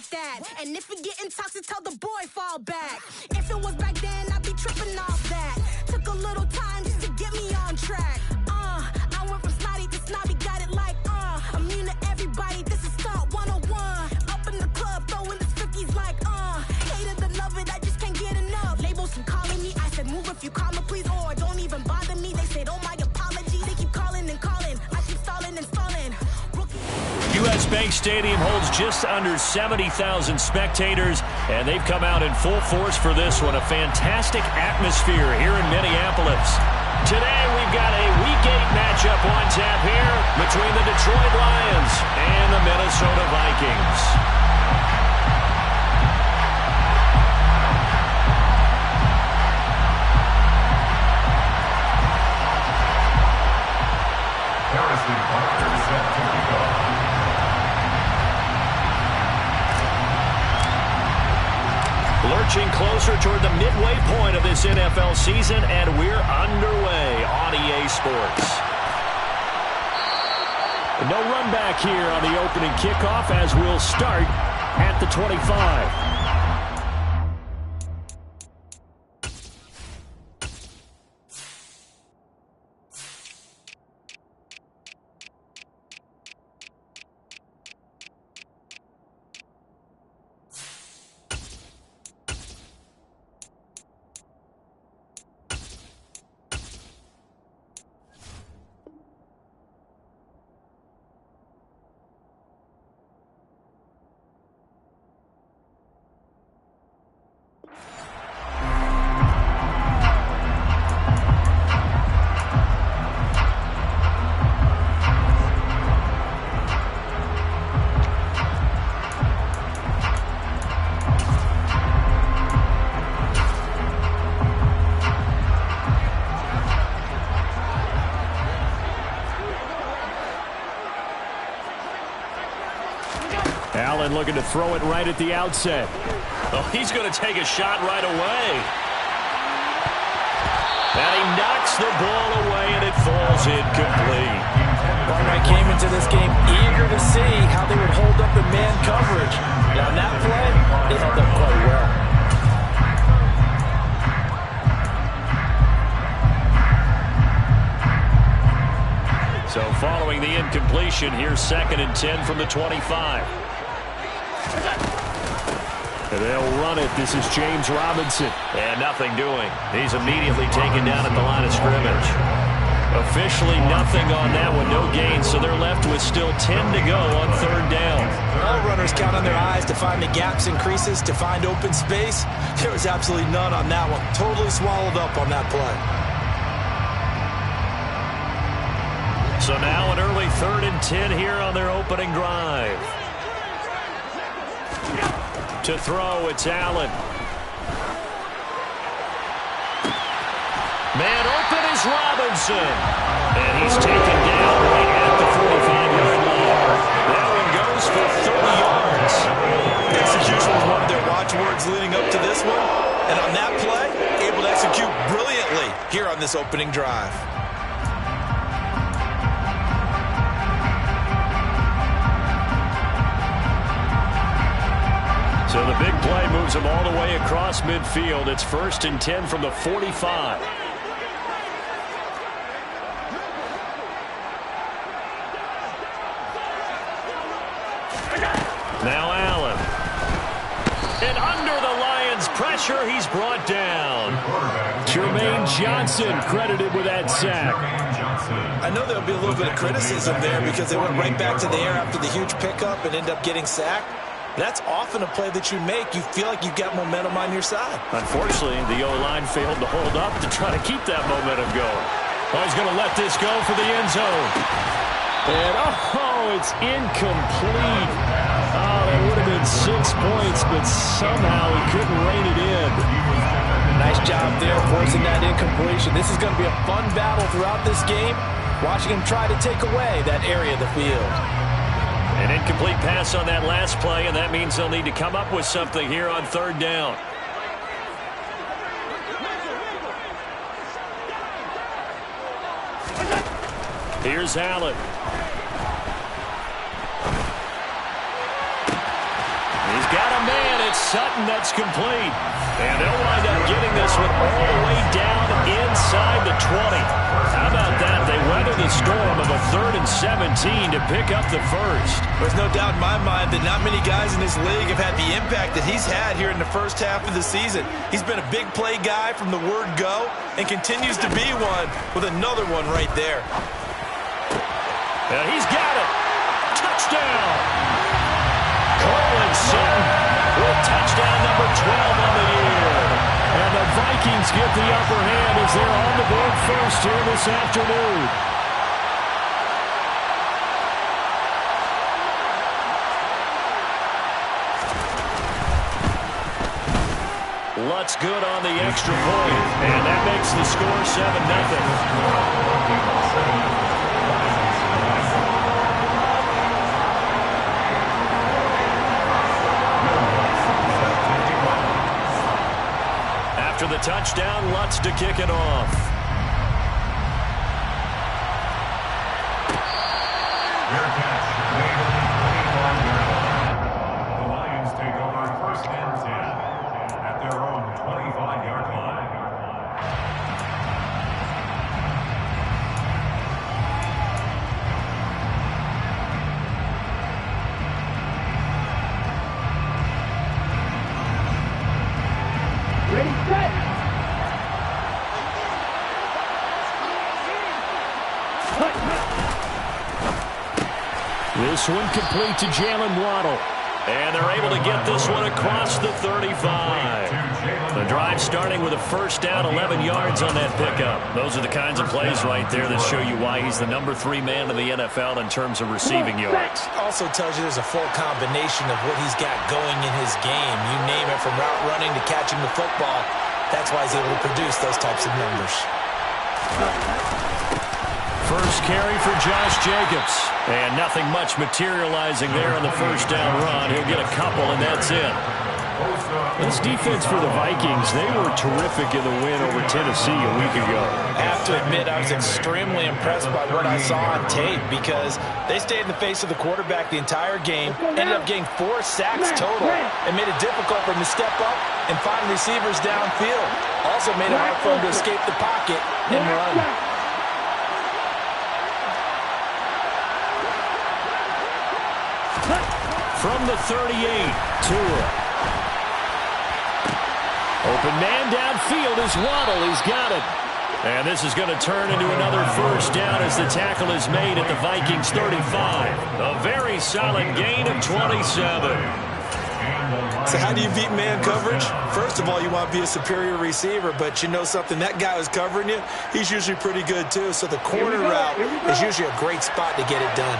like that. And if we getting toxic, tell the boy fall back. If it was back then, I'd be tripping off that. Took a little time just to get me on track. I went from snotty to snobby, got it like, immune to everybody, this is Stunt 101. Up in the club, throwing the 50s like, hate it and love it, I just can't get enough. Labels keep calling me, I said move if you call me please, or don't even bother me. They said, oh my apology, they keep calling and calling. I keep stalling and stalling. U.S. Bank Stadium holds just under 70,000 spectators, and they've come out in full force for this one. A fantastic atmosphere here in Minneapolis. Today we've got a Week 8 matchup on tap here between the Detroit Lions and the Minnesota Vikings. Lurching closer toward the midway point of this NFL season, and we're underway on EA Sports. No run back here on the opening kickoff as we'll start at the 25. Allen looking to throw it right at the outset. Oh, he's going to take a shot right away. And he knocks the ball away, and it falls incomplete. Barnwright came into this game eager to see how they would hold up in man coverage. And on that play, they held up quite well. So following the incompletion, here's 2nd and 10 from the 25. And they'll run it. This is James Robinson. And nothing doing. He's immediately taken down at the line of scrimmage. Officially nothing on that one, no gain, so they're left with still 10 to go on 3rd down. All runners count on their eyes to find the gaps and creases, to find open space. There was absolutely none on that one. Totally swallowed up on that play. So now an early 3rd and 10 here on their opening drive. To throw, it's Allen. Man open is Robinson. And he's taken down right at the 45-yard line. That one goes for 30 yards. Execution was one of their watchwords leading up to this one. And on that play, able to execute brilliantly here on this opening drive. So the big play moves him all the way across midfield. It's 1st and 10 from the 45. Now Allen. And under the Lions' pressure, he's brought down. Jermaine Johnson credited with that sack. I know there'll be a little bit of criticism there because they went right back to the air after the huge pickup and end up getting sacked. That's often a play that you make. You feel like you've got momentum on your side. Unfortunately, the O-line failed to hold up to try to keep that momentum going. Oh, he's going to let this go for the end zone. And, it's incomplete. Oh, that would have been 6 points, but somehow he couldn't rein it in. Nice job there forcing that incompletion. This is going to be a fun battle throughout this game, watching him try to take away that area of the field. An incomplete pass on that last play, and that means they'll need to come up with something here on 3rd down. Here's Allen. He's got It's Sutton that's complete. And they'll wind up getting this one all the way down inside the 20. How about that? They weather the storm of a 3rd and 17 to pick up the first. There's no doubt in my mind that not many guys in this league have had the impact that he's had here in the first half of the season. He's been a big play guy from the word go and continues to be one with another one right there. And he's got it. Touchdown. Cortland Sutton with touchdown number 12 on the year. And the Vikings get the upper hand as they're on the board first here this afternoon. Lutz good on the extra point, and that makes the score 7-0. After the touchdown, Lutz to kick it off. The Lions take over 1st and 10 at their own 25-yard line. Ready, set. This one complete to Jalen Waddle. And they're able to get this one across the 35. The drive starting with a first down, 11 yards on that pickup. Those are the kinds of plays right there that show you why he's the number 3 man in the NFL in terms of receiving yards. Also tells you there's a full combination of what he's got going in his game. You name it, from route running to catching the football. That's why he's able to produce those types of numbers. First carry for Josh Jacobs. And nothing much materializing there on the first down run. He'll get a couple, and that's it. This defense for the Vikings, they were terrific in the win over Tennessee a week ago. I have to admit, I was extremely impressed by what I saw on tape because they stayed in the face of the quarterback the entire game, ended up getting 4 sacks total, and made it difficult for him to step up and find receivers downfield. Also made it hard for him to escape the pocket and run. From the 38, Tua. Open man downfield is Waddle. He's got it. And this is going to turn into another first down as the tackle is made at the Vikings 35. A very solid gain of 27. So how do you beat man coverage? First of all, you want to be a superior receiver, but you know something, that guy who's covering you, he's usually pretty good too. So the corner route is usually a great spot to get it done.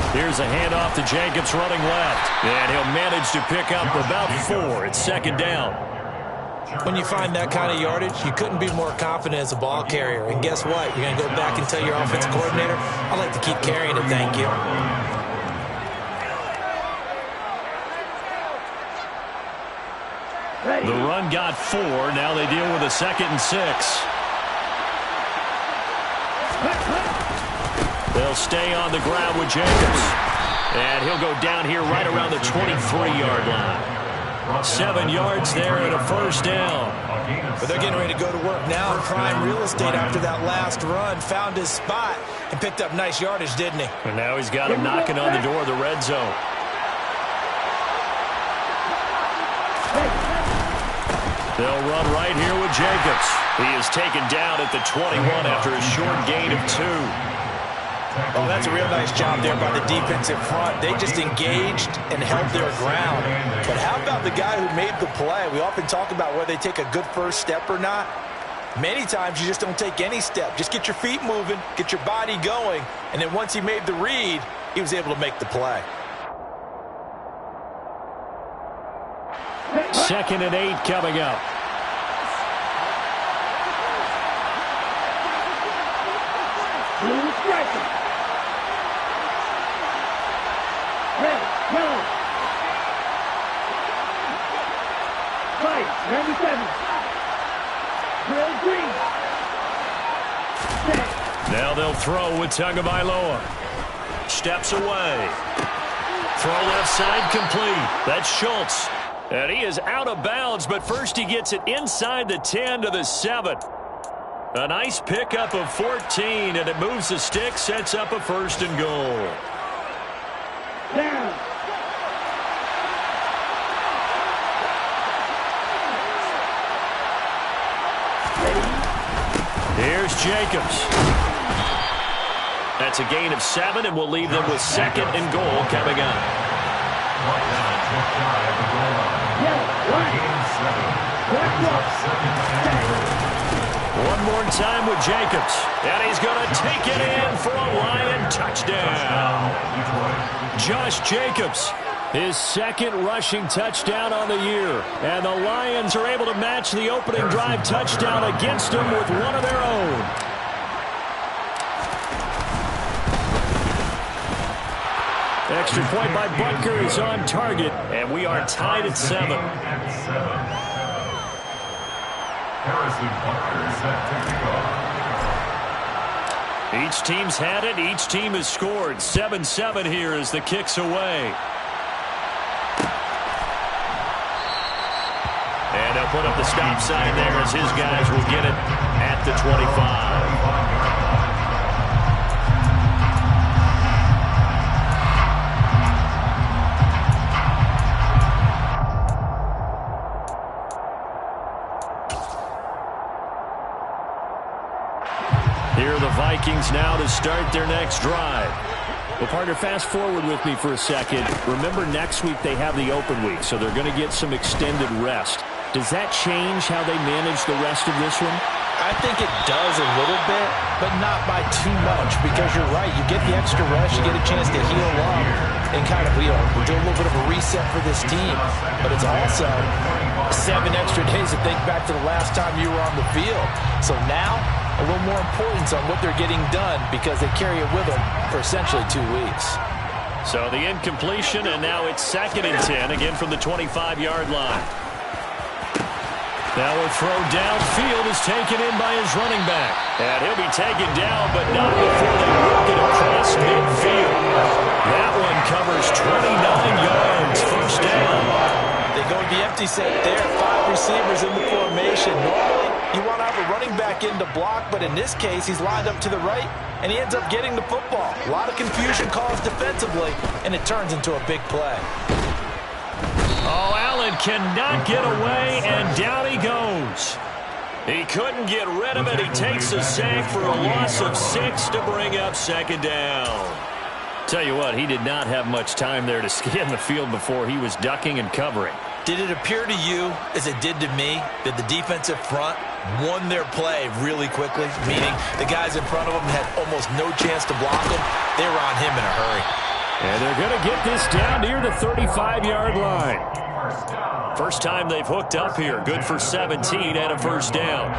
Here's a handoff to Jacobs running left. And he'll manage to pick up about 4. It's 2nd down. When you find that kind of yardage, you couldn't be more confident as a ball carrier. And guess what? You're going to go back and tell your offensive coordinator, I'd like to keep carrying it, thank you. The run got 4. Now they deal with a 2nd and 6. They'll stay on the ground with Jacobs. And he'll go down here right around the 23-yard line. 7 yards there and a first down. But they're getting ready to go to work now in prime real estate after that last run. Found his spot and picked up nice yardage, didn't he? And now he's got him knocking on the door of the red zone. They'll run right here with Jacobs. He is taken down at the 21 after a short gain of 2. Oh, that's a real nice job there by the defensive front. They just engaged and held their ground. But how about the guy who made the play? We often talk about whether they take a good first step or not. Many times you just don't take any step. Just get your feet moving, get your body going, and then once he made the read, he was able to make the play. 2nd and 8 coming up. Red, yellow. 5, 97. Red, green. Set. Now they'll throw with Tagovailoa. Steps away. Throw left side complete. That's Schultz. And he is out of bounds, but first he gets it inside the 10 to the 7. A nice pickup of 14, and it moves the stick, sets up a 1st and goal. Down. Here's Jacobs. That's a gain of 7, and we'll leave them with 2nd and goal coming up. One more time with Jacobs. And he's going to take it in for a Lion touchdown. Josh Jacobs, his 2nd rushing touchdown on the year. And the Lions are able to match the opening drive touchdown against them with one of their own. Extra point by Butker is on target, and we are tied at 7. Each team's had it. Each team has scored. 7-7 here as the kick's away. And he'll put up the stop sign there as his guys will get it at the 25. Here are the Vikings now to start their next drive. Well, partner, fast forward with me for a second. Remember, next week they have the open week, so they're going to get some extended rest. Does that change how they manage the rest of this one? I think it does a little bit, but not by too much, because you're right. You get the extra rest, you get a chance to heal up and kind of, do a little bit of a reset for this team. But it's also 7 extra days to think back to the last time you were on the field. So now, a little more importance on what they're getting done because they carry it with them for essentially 2 weeks. So the incompletion, and now it's 2nd and 10, again from the 25-yard line. Now a throw downfield is taken in by his running back. And he'll be taken down, but not before they work it across midfield. That one covers 29 yards, 1st down. They go with the empty set there, 5 receivers in the formation. Normally, you want to have a running back in to block, but in this case, he's lined up to the right, and he ends up getting the football. A lot of confusion caused defensively, and it turns into a big play. Oh, Allen cannot get away, and down he goes. He couldn't get rid of it. He takes a sack for a loss of 6 to bring up 2nd down. Tell you what, he did not have much time there to scan the field before he was ducking and covering. Did it appear to you, as it did to me, that the defensive front won their play really quickly? Meaning the guys in front of them had almost no chance to block him. They were on him in a hurry. And they're going to get this down near the 35-yard line. First time they've hooked up here. Good for 17 and a 1st down.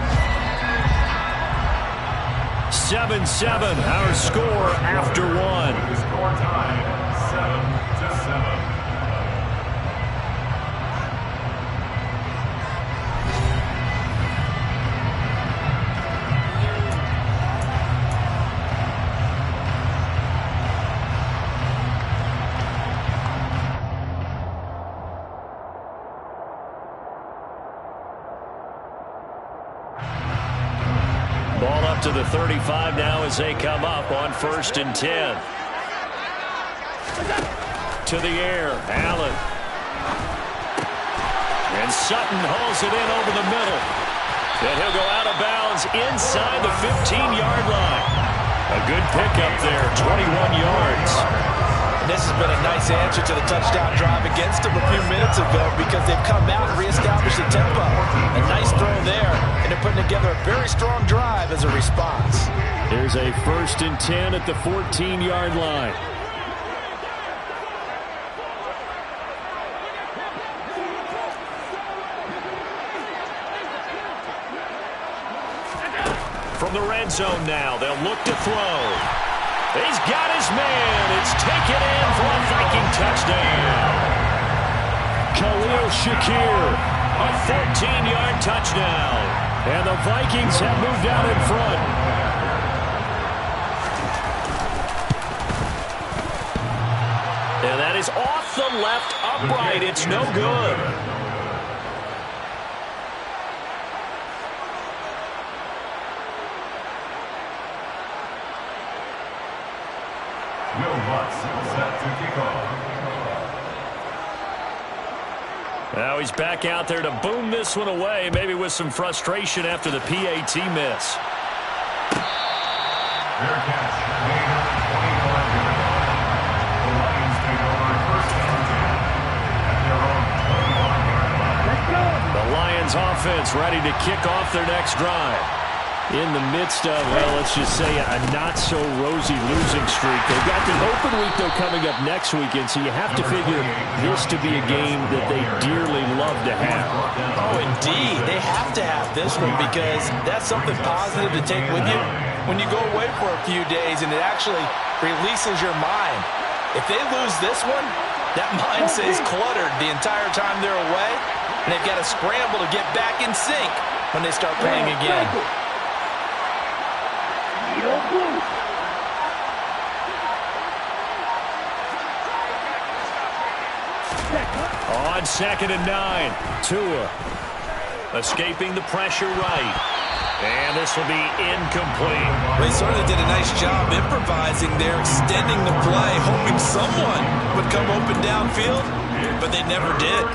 7-7, our score after 1. Score time, 7-7. Ball up to the 35 now as they come up on 1st and 10. To the air, Allen. And Sutton hauls it in over the middle. And he'll go out of bounds inside the 15-yard line. A good pickup there, 21 yards. And this has been a nice answer to the touchdown drive against them a few minutes ago because they've come out and reestablished the tempo. A nice throw there, and they're putting together a very strong drive as a response. There's a 1st and 10 at the 14-yard line. From the red zone now, they'll look to throw. He's got his man. It's taken in for a Viking touchdown. Khalil Shakir, a 14-yard touchdown. And the Vikings have moved out in front. And that is off the left upright. It's no good. Will Lutz set to kick off. Now he's back out there to boom this one away, maybe with some frustration after the PAT miss. Fair catch made on the 25-yard line. The Lions take over first and 10 at their own 25-yard line. Let's go. The Lions offense ready to kick off their next drive. In the midst of, well, let's just say a not-so-rosy losing streak. They've got the open week, though, coming up next weekend, so you have to figure this to be a game that they dearly love to have. Oh, indeed. They have to have this one because that's something positive to take with you when you go away for a few days, and it actually releases your mind. If they lose this one, that mind stays cluttered the entire time they're away, and they've got to scramble to get back in sync when they start playing again. On 2nd and 9, Tua escaping the pressure right. And this will be incomplete. They certainly did a nice job improvising there, extending the play, hoping someone would come open downfield, but they never did.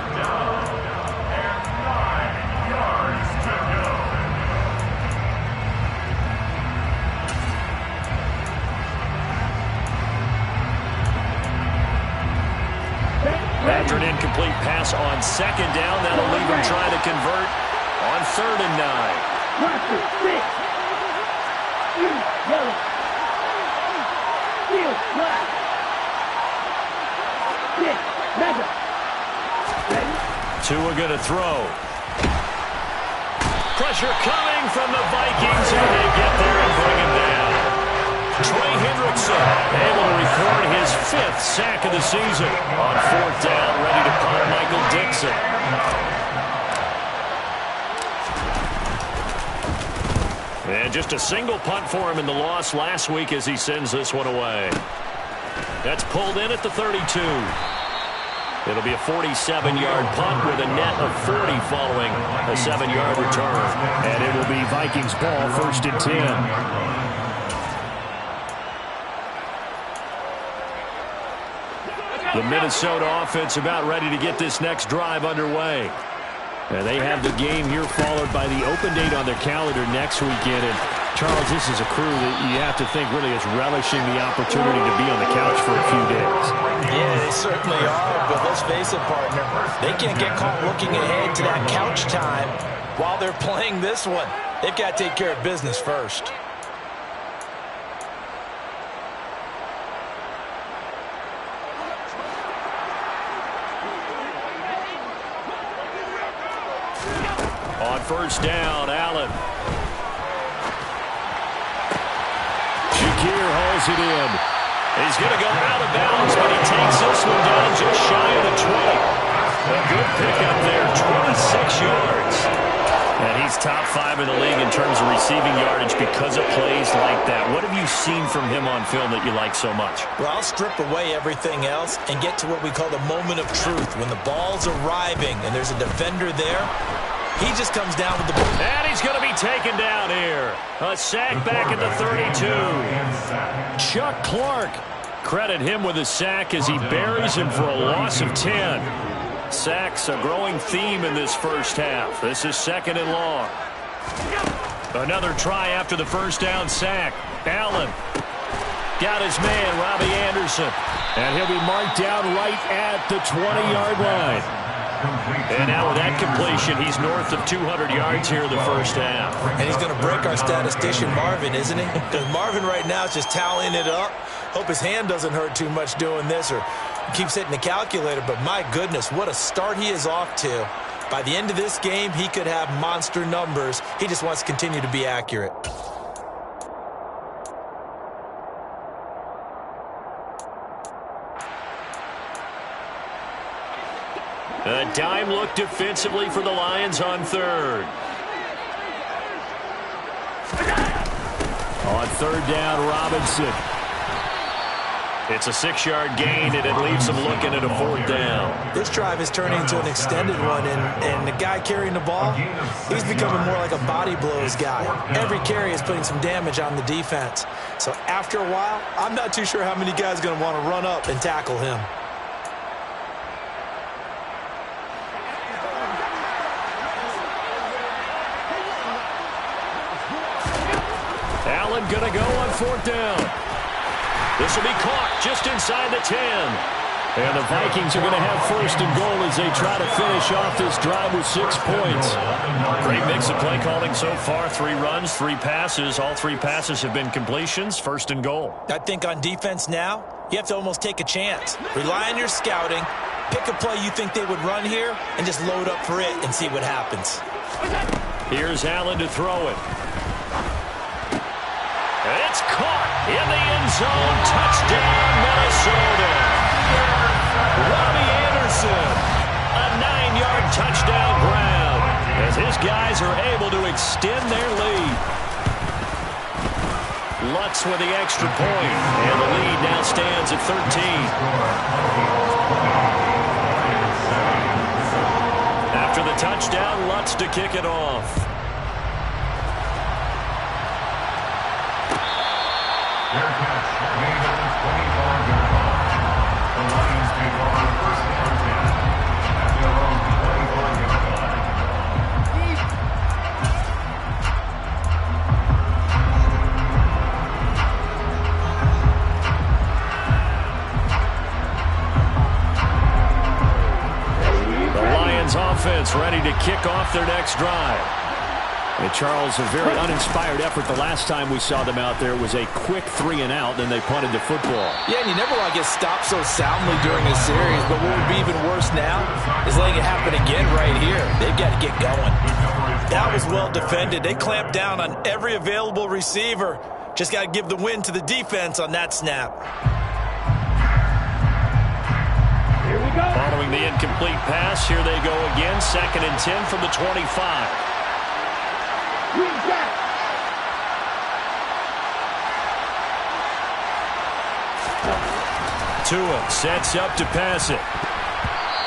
After an incomplete pass on 2nd down, that'll leave him trying to convert on 3rd and 9. Roster, 6. Yellow. Field, black. 6. Mega. Ready? Tua going to throw. Pressure coming from the Vikings, and they get there and bring him down. Trey Hendrickson able to record his 5th sack of the season. On 4th down, ready to punt Michael Dixon. And just a single punt for him in the loss last week as he sends this one away. That's pulled in at the 32. It'll be a 47-yard punt with a net of 40 following a 7-yard return. And it will be Vikings ball, 1st and 10. The Minnesota offense about ready to get this next drive underway. And they have the game here followed by the open date on their calendar next weekend. And, Charles, this is a crew that you have to think really is relishing the opportunity to be on the couch for a few days. Yeah, they certainly are, but let's face it, partner. They can't get caught looking ahead to that couch time while they're playing this one. They've got to take care of business first. On 1st down, Allen. Shakir hauls it in. He's going to go out of bounds, but he takes this one down just shy of the 20. A good pickup there, 26 yards. And he's top 5 in the league in terms of receiving yardage because of plays like that. What have you seen from him on film that you like so much? Well, I'll strip away everything else and get to what we call the moment of truth. When the ball's arriving and there's a defender there, he just comes down with the ball. And he's going to be taken down here. A sack back at the 32. Chuck Clark. Credit him with a sack as he buries him for a loss of 10. Sacks a growing theme in this first half. This is 2nd and long. Another try after the 1st down sack. Allen got his man, Robbie Anderson. And he'll be marked down right at the 20-yard line. And now with that completion, he's north of 200 yards here in the first half. And he's going to break our statistician Marvin, isn't he? Because Marvin right now is just tallying it up. Hope his hand doesn't hurt too much doing this or keeps hitting the calculator. But my goodness, what a start he is off to. By the end of this game, he could have monster numbers. He just wants to continue to be accurate. A dime look defensively for the Lions on 3rd. On 3rd down, Robinson. It's a 6-yard gain, and it leaves them looking at a 4th down. This drive is turning into an extended one, and the guy carrying the ball, he's becoming more like a body blows guy. Every carry is putting some damage on the defense. So after a while, I'm not too sure how many guys are going to want to run up and tackle him. Allen going to go on 4th down. This will be caught just inside the 10. And the Vikings are going to have 1st and goal as they try to finish off this drive with 6 points. Great mix of play calling so far. 3 runs, 3 passes. All 3 passes have been completions. 1st and goal. I think on defense now, you have to almost take a chance. Rely on your scouting. Pick a play you think they would run here and just load up for it and see what happens. Here's Allen to throw it. It's caught in the end zone. Touchdown, Minnesota. Robbie Anderson, a 9-yard touchdown grab as his guys are able to extend their lead. Lutz with the extra point, and the lead now stands at 13. After the touchdown, Lutz to kick it off. Their catch made at the 25-yard line. The Lions take over 1st and 10 at their own 25-yard line. The Lions offense ready to kick off their next drive. And Charles, a very uninspired effort. The last time we saw them out there was a quick 3-and-out, then they punted the football. Yeah, and you never want to get stopped so soundly during a series, but what would be even worse now is letting it happen again right here. They've got to get going. That was well defended. They clamped down on every available receiver. Just got to give the win to the defense on that snap. Here we go. Following the incomplete pass, here they go again. 2nd and 10 from the 25. Tua sets up to pass it.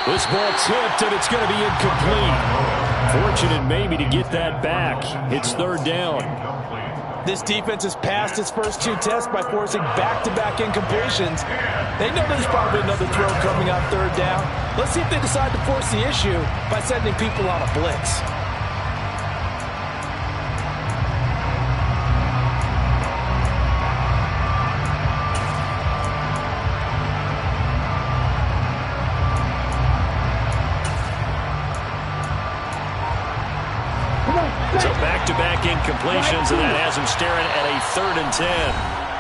This ball tipped, and it's going to be incomplete. Fortunate maybe to get that back. It's 3rd down. This defense has passed its first 2 tests by forcing back-to-back incompletions. They know there's probably another throw coming on 3rd down. Let's see if they decide to force the issue by sending people on a blitz. So back-to-back incompletions, and that has them staring at a 3rd and 10.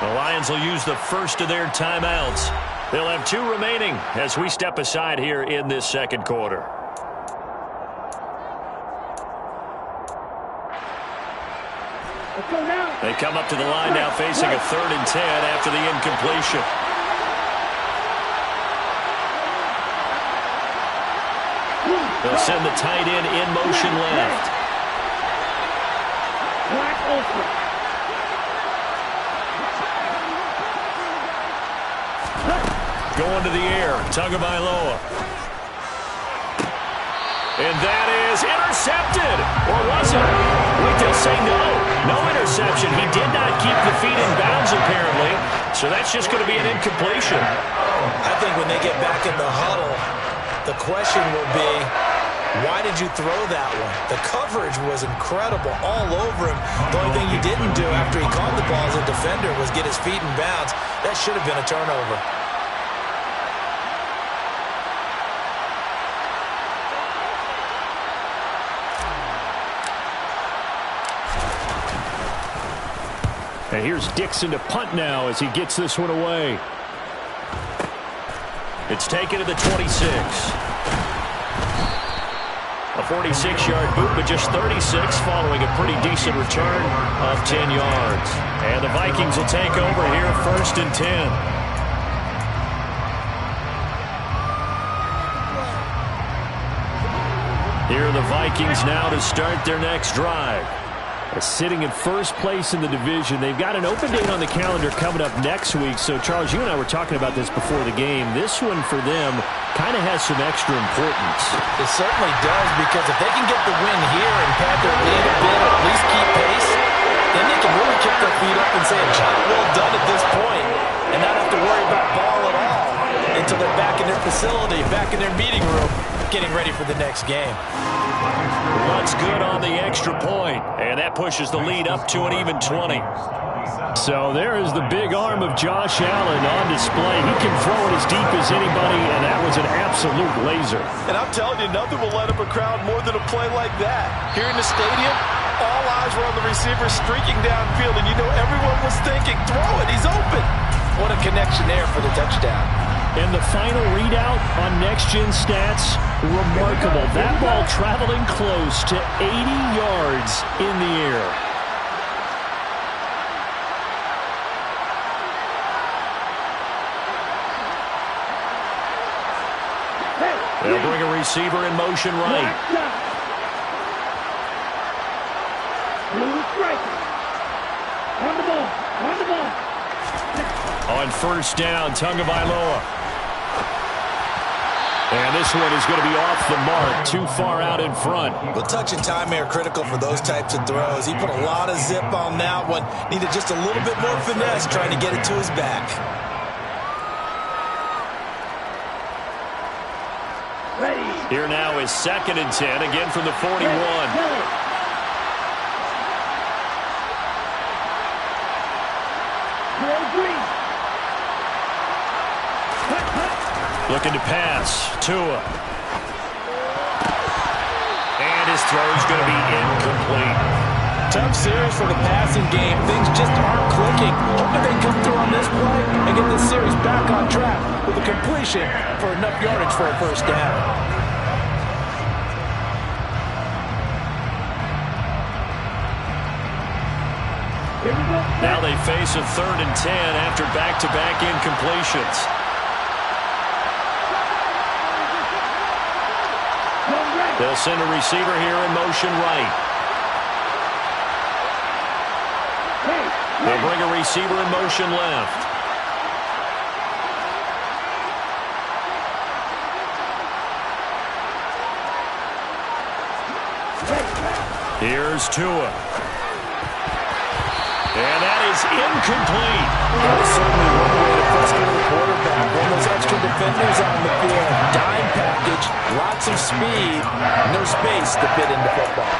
The Lions will use the first of their timeouts. They'll have 2 remaining as we step aside here in this 2nd quarter. Let's go now. They come up to the line now facing a 3rd and 10 after the incompletion. They'll send the tight end in motion left. Black Ultra. Going to the air, Tagovailoa. And that is intercepted. Or was it? Wait, they'll say no. No interception. He did not keep the feet in bounds, apparently. So that's just going to be an incompletion. I think when they get back in the huddle, the question will be, why did you throw that one? The coverage was incredible all over him. The only thing he didn't do after he caught the ball as a defender was get his feet in bounds. That should have been a turnover. And here's Dixon to punt now as he gets this one away. It's taken to the 26. A 46-yard boot, but just 36 following a pretty decent return of 10 yards. And the Vikings will take over here 1st and 10. Here are the Vikings now to start their next drive. sitting in first place in the division. They've got an open date on the calendar coming up next week. So, Charles, you and I were talking about this before the game. This one for them kind of has some extra importance. It certainly does, because if they can get the win here and pad their lead a bit, or at least keep pace, then they can really kick their feet up and say a job well done at this point and not have to worry about ball at all until they're back in their facility, back in their meeting room, getting ready for the next game. What's good on the extra point, and that pushes the lead up to an even 20. So there is the big arm of Josh Allen on display. He can throw it as deep as anybody, and that was an absolute laser. And I'm telling you, nothing will light up a crowd more than a play like that. Here in the stadium, all eyes were on the receiver streaking downfield, and you know everyone was thinking, throw it, he's open. What a connection there for the touchdown. And the final readout on next-gen stats, remarkable. That ball traveling close to 80 yards in the air. They'll bring a receiver in motion right. On the ball. On first down, Tagovailoa. And this one is going to be off the mark, too far out in front. Well, touch and time are critical for those types of throws. He put a lot of zip on that one. Needed just a little bit more finesse trying to get it to his back. Ready. Here now is 2nd and 10, again from the 41. Looking to pass. Tua. And his throw is going to be incomplete. Tough series for the passing game. Things just aren't clicking. Hoping they come through on this play and get this series back on track with a completion for enough yardage for a first down. Now they face a 3rd and 10 after back-to-back incompletions. They'll send a receiver here in motion right. They'll bring a receiver in motion left. Here's Tua. And that is incomplete. That is certainly one way to frustrate the quarterback. When those extra defenders on the field, dime package, lots of speed, no space to fit into football.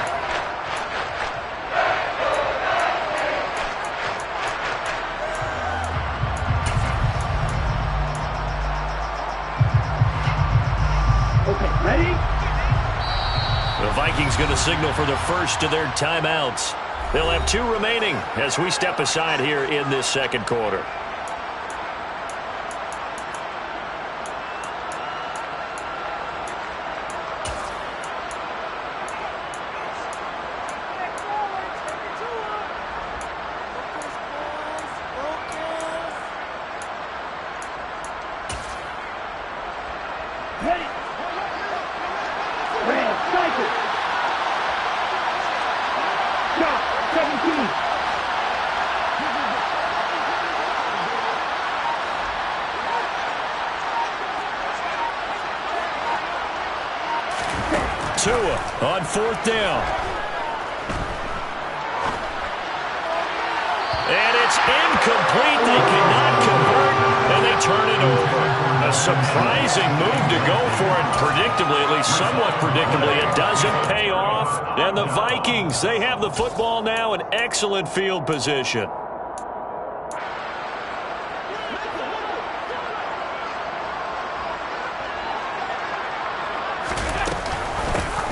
Okay, ready? The Vikings going to signal for the first of their timeouts. They'll have 2 remaining as we step aside here in this second quarter. Tua on 4th down. And it's incomplete. They cannot convert, and they turn it over. A surprising move to go for it. Predictably, at least somewhat predictably, it doesn't pay off. And the Vikings, they have the football now in excellent field position.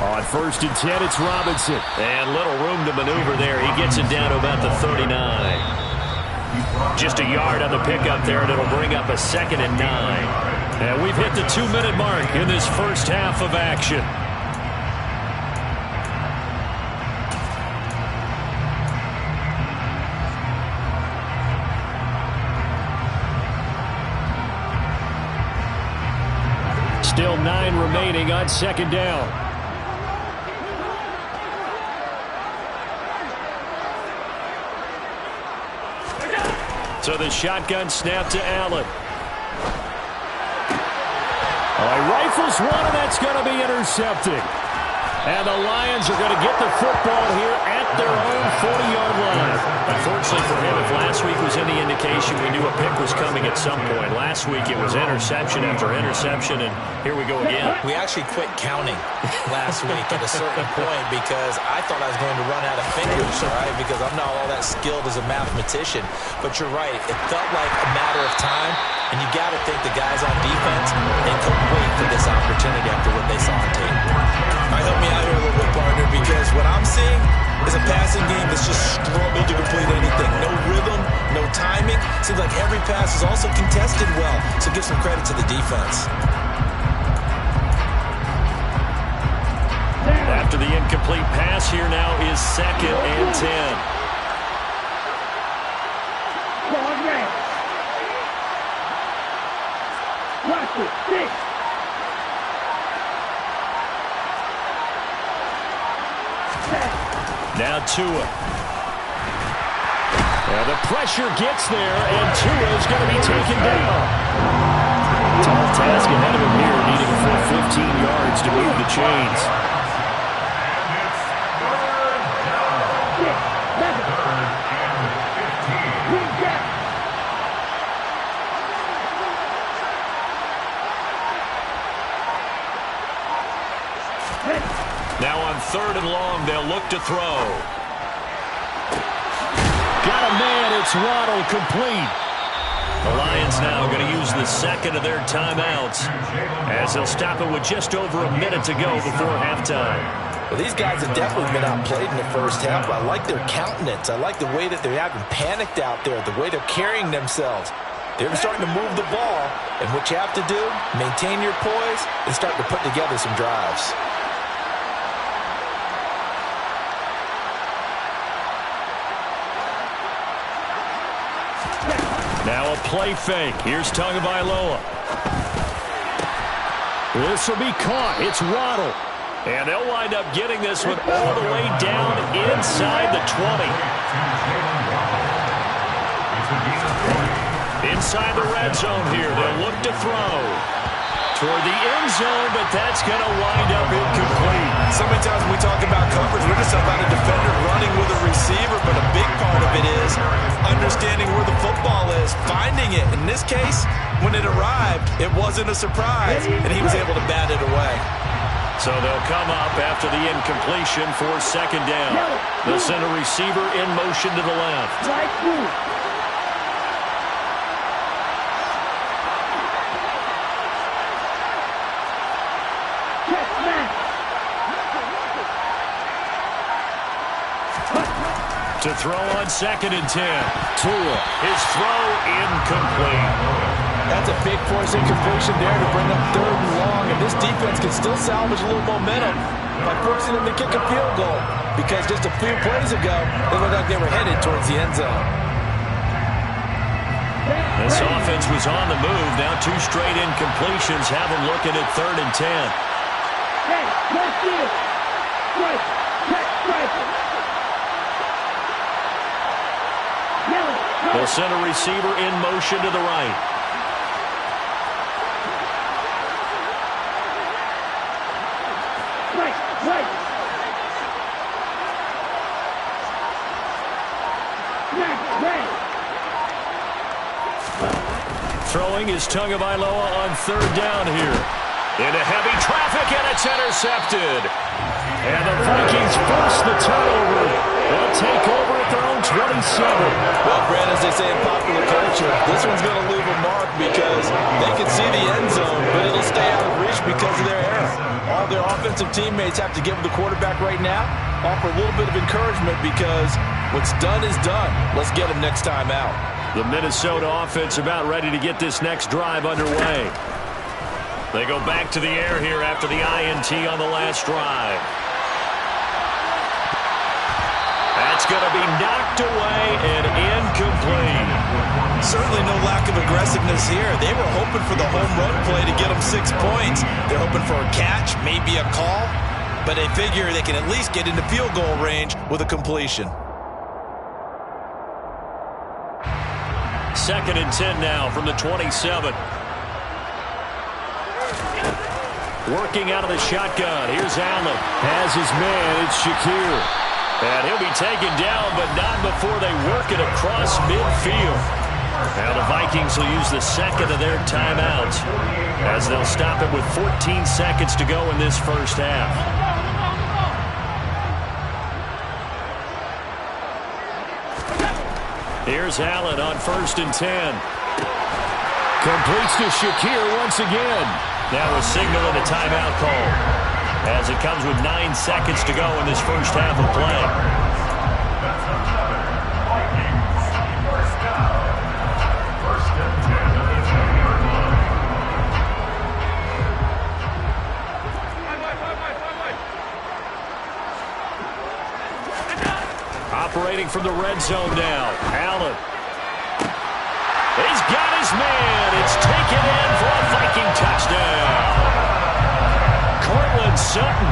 On 1st and 10, it's Robinson. And little room to maneuver there. He gets it down to about the 39. Just a yard on the pickup there, and it'll bring up a 2nd and 9. And we've hit the 2-minute mark in this first half of action. Still 9 remaining on 2nd down. So the shotgun snap to Allen. He rifles one, and that's going to be intercepted. And the Lions are going to get the football here at their own 40-yard line. Unfortunately for him, if last week was any indication, we knew a pick was coming at some point. Last week it was interception after interception, and here we go again. We actually quit counting last week at a certain point because I thought I was going to run out of fingers, right? Because I'm not all that skilled as a mathematician. But you're right. It felt like a matter of time, and you got to think the guys on defense, they couldn't wait for this opportunity after what they saw on tape. All right, help me out here a little bit, partner, because what I'm seeing is a passing game that's just struggled to complete anything. No rhythm, no timing. Seems like every pass is also contested well, so give some credit to the defense. After the incomplete pass, here now is 2nd and 10. Watch it, 6. Now Tua. And the pressure gets there, and Tua is going to be taken down. Tall task ahead of him here, needing a full 15 yards to move the chains. Now on 3rd and long, they'll look to throw. Got a man, it's Waddle, complete. The Lions now going to use the 2nd of their timeouts as they'll stop it with just over a minute to go before halftime. Well, these guys have definitely been outplayed in the first half. I like their countenance. I like the way that they're having panicked out there, the way they're carrying themselves. They're starting to move the ball, and what you have to do, maintain your poise and start to put together some drives. Now a play fake. Here's Tagovailoa. This will be caught. It's Waddle. And they'll wind up getting this one all the way down inside the 20. Inside the red zone here. They'll look to throw toward the end zone, but that's going to wind up incomplete. So many times when we talk about coverage, we're just about a defender running with a receiver, but a big part of it is understanding where the football is, finding it. In this case, when it arrived, it wasn't a surprise, and he was able to bat it away. So they'll come up after the incompletion for 2nd down. They'll send a receiver in motion to the left. To throw on 2nd and 10. Tua, his throw incomplete. That's a big force incompletion there to bring up 3rd and long, and this defense can still salvage a little momentum by forcing them to kick a field goal, because just a few plays ago, they looked like they were headed towards the end zone. This offense was on the move. Now 2 straight incompletions have them looking at 3rd and 10. Hey, let's do it. Strike, check, strike. They'll send a receiver in motion to the right. Right. Throwing is Tagovailoa on 3rd down here. Into heavy traffic, and it's intercepted. And the Vikings force the turnover. They'll take over at their own 27. Well, Brad, as they say in popular culture, this one's going to leave a mark because they can see the end zone, but it'll stay out of reach because of their error. All their offensive teammates have to give the quarterback right now, offer a little bit of encouragement because what's done is done. Let's get him next time out. The Minnesota offense about ready to get this next drive underway. They go back to the air here after the INT on the last drive. That's going to be knocked away and incomplete. Certainly no lack of aggressiveness here. They were hoping for the home run play to get them 6 points. They're hoping for a catch, maybe a call, but they figure they can at least get into field goal range with a completion. 2nd and 10 now from the 27. Working out of the shotgun. Here's Allen. Has his man. It's Shakir. And he'll be taken down, but not before they work it across midfield. Now the Vikings will use the second of their timeouts as they'll stop it with 14 seconds to go in this first half. Here's Allen on 1st and 10. Completes to Shakir once again. Now a signal and a timeout call as it comes with 9 seconds to go in this first half of play. Operating from the red zone now. Allen. He's got his man. It's taken in for a Viking touchdown. Cortland Sutton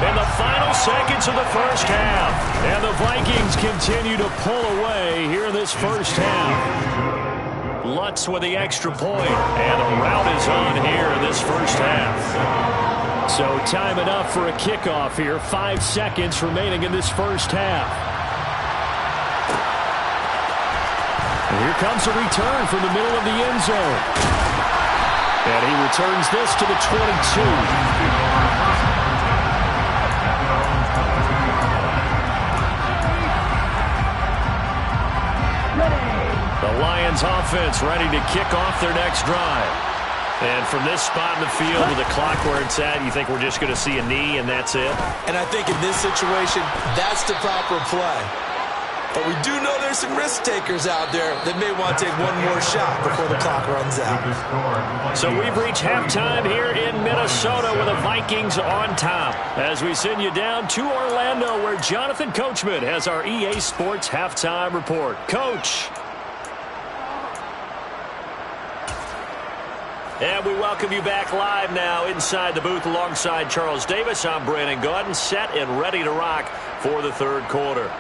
in the final seconds of the first half. And the Vikings continue to pull away here in this first half. Lutz with the extra point. And the route is on here in this first half. So time enough for a kickoff here. 5 seconds remaining in this first half. And here comes a return from the middle of the end zone. And he returns this to the 22. The Lions offense ready to kick off their next drive. And from this spot in the field with the clock where it's at, you think we're just going to see a knee and that's it? And I think in this situation, that's the proper play. But we do know there's some risk takers out there that may want to take one more shot before the clock runs out. So we've reached halftime here in Minnesota with the Vikings on top. As we send you down to Orlando where Jonathan Coachman has our EA Sports halftime report. Coach. And we welcome you back live now inside the booth alongside Charles Davis. I'm Brandon Gaudin, set and ready to rock for the third quarter.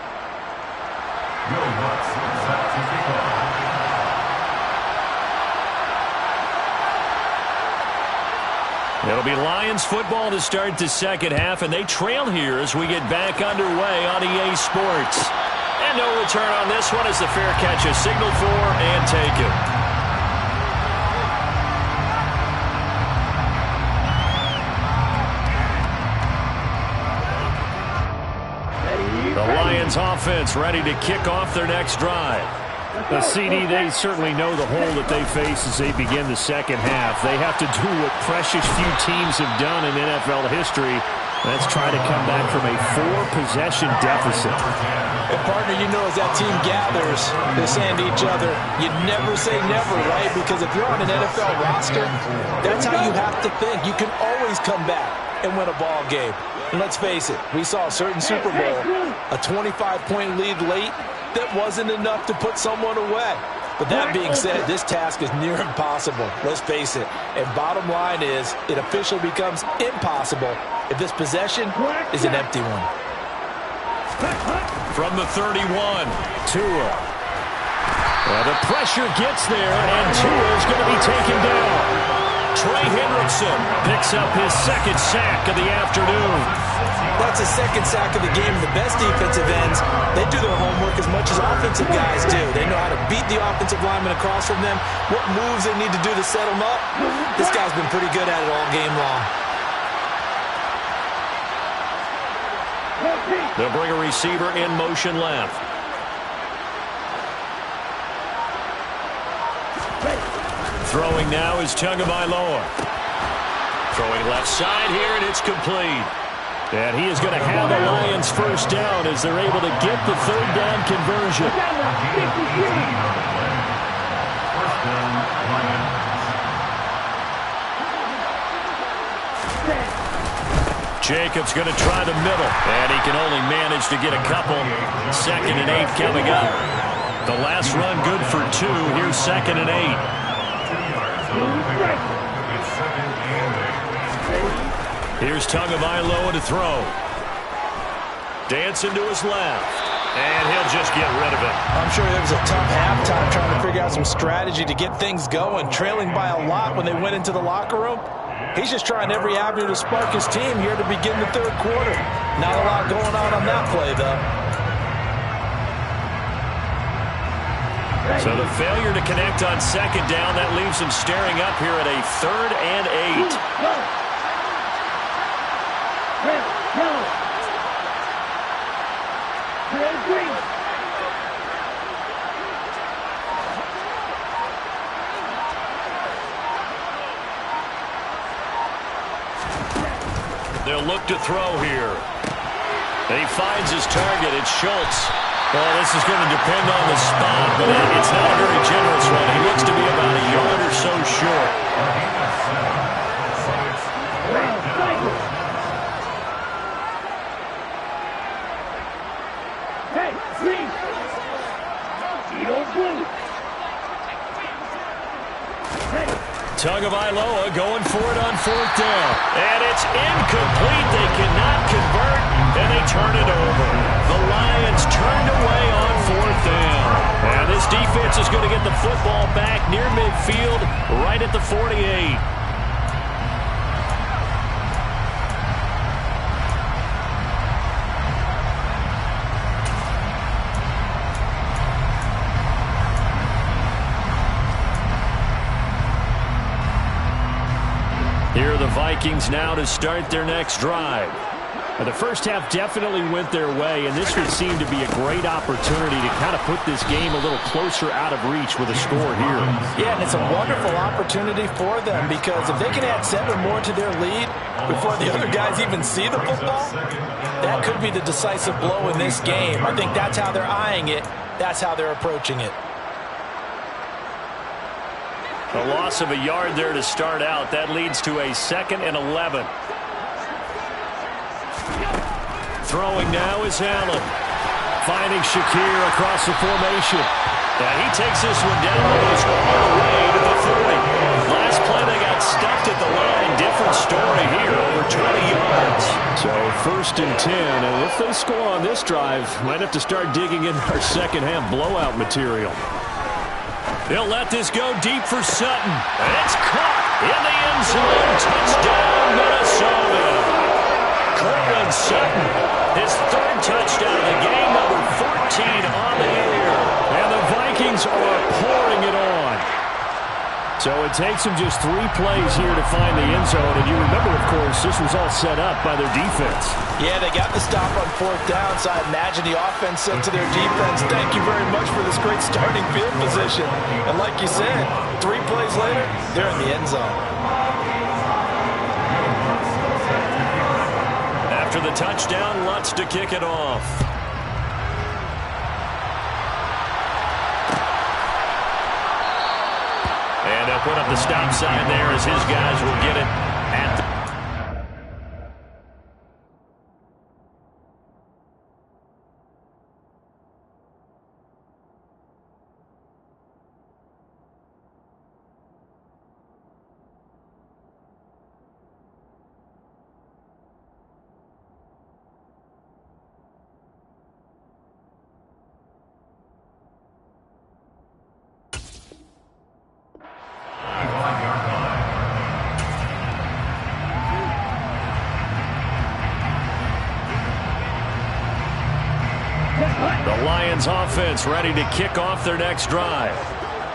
It'll be Lions football to start the second half, and they trail here as we get back underway on EA Sports. And no return on this one as the fair catch is signaled for and taken. The Lions offense ready to kick off their next drive. The CD, they certainly know the hole that they face as they begin the second half. They have to do what precious few teams have done in NFL history. That's try to come back from a 4-possession deficit. And partner, you know, as that team gathers, they're saying to each other, you never say never, right? Because if you're on an NFL roster, that's how you have to think. You can always come back and win a ball game. And let's face it, we saw a certain Super Bowl, a 25-point lead late, that wasn't enough to put someone away. But that being said, this task is near impossible. Let's face it. And bottom line is, it officially becomes impossible if this possession is an empty one. From the 31, Tua. The pressure gets there, and Tua is going to be taken down. Trey Hendrickson picks up his second sack of the afternoon. That's a second sack of the game. The best defensive ends, they do their homework as much as offensive guys do. They know how to beat the offensive lineman across from them, what moves they need to do to set them up. This guy's been pretty good at it all game long. They'll bring a receiver in motion left. Throwing now is Tagovailoa. Throwing left side here, and it's complete. And he is going to have the Lions first down as they're able to get the third down conversion. Jacobs going to try the middle, and he can only manage to get a couple. 2nd and 8 coming up. The last run good for 2. Here's 2nd and 8. Here's Tagovailoa to throw. Dancing to his left. And he'll just get rid of it. I'm sure it was a tough halftime trying to figure out some strategy to get things going, trailing by a lot when they went into the locker room. He's just trying every avenue to spark his team here to begin the third quarter. Not a lot going on that play, though. So the failure to connect on second down, that leaves him staring up here at a 3rd and 8. They'll look to throw here. And he finds his target. It's Schultz. Well, this is going to depend on the spot, but it's not a very generous one. He looks to be about a yard or so short. Hey, please. You don't move. Tagovailoa going for it on 4th down. And it's incomplete. They cannot convert, and they turn it over. The Lions turned away on 4th down. And this defense is going to get the football back near midfield, right at the 48. Here are the Vikings now to start their next drive. The first half definitely went their way, and this would seem to be a great opportunity to kind of put this game a little closer out of reach with a score here. Yeah, and it's a wonderful opportunity for them because if they can add 7 more to their lead before the other guys even see the football, that could be the decisive blow in this game. I think that's how they're eyeing it. That's how they're approaching it. A loss of a yard there to start out. That leads to a 2nd and 11. Throwing now is Allen. Finding Shakir across the formation. And he takes this one down almost all the way to the 40. Last play they got stuffed at the line. Different story here, over 20 yards. So 1st and 10, and if they score on this drive, might have to start digging in our second half blowout material. They'll let this go deep for Sutton. And it's caught in the end zone. Touchdown, Minnesota. Cortland Sutton, his 3rd touchdown of the game, number 14 on the year. And the Vikings are pouring it on. So it takes them just 3 plays here to find the end zone. And you remember, of course, this was all set up by their defense. Yeah, they got the stop on 4th down, so I imagine the offense said to their defense, thank you very much for this great starting field position. And like you said, 3 plays later, they're in the end zone. After the touchdown, Lutz to kick it off. And they'll put up the stop sign there as his guys will get it at the... The Lions offense ready to kick off their next drive.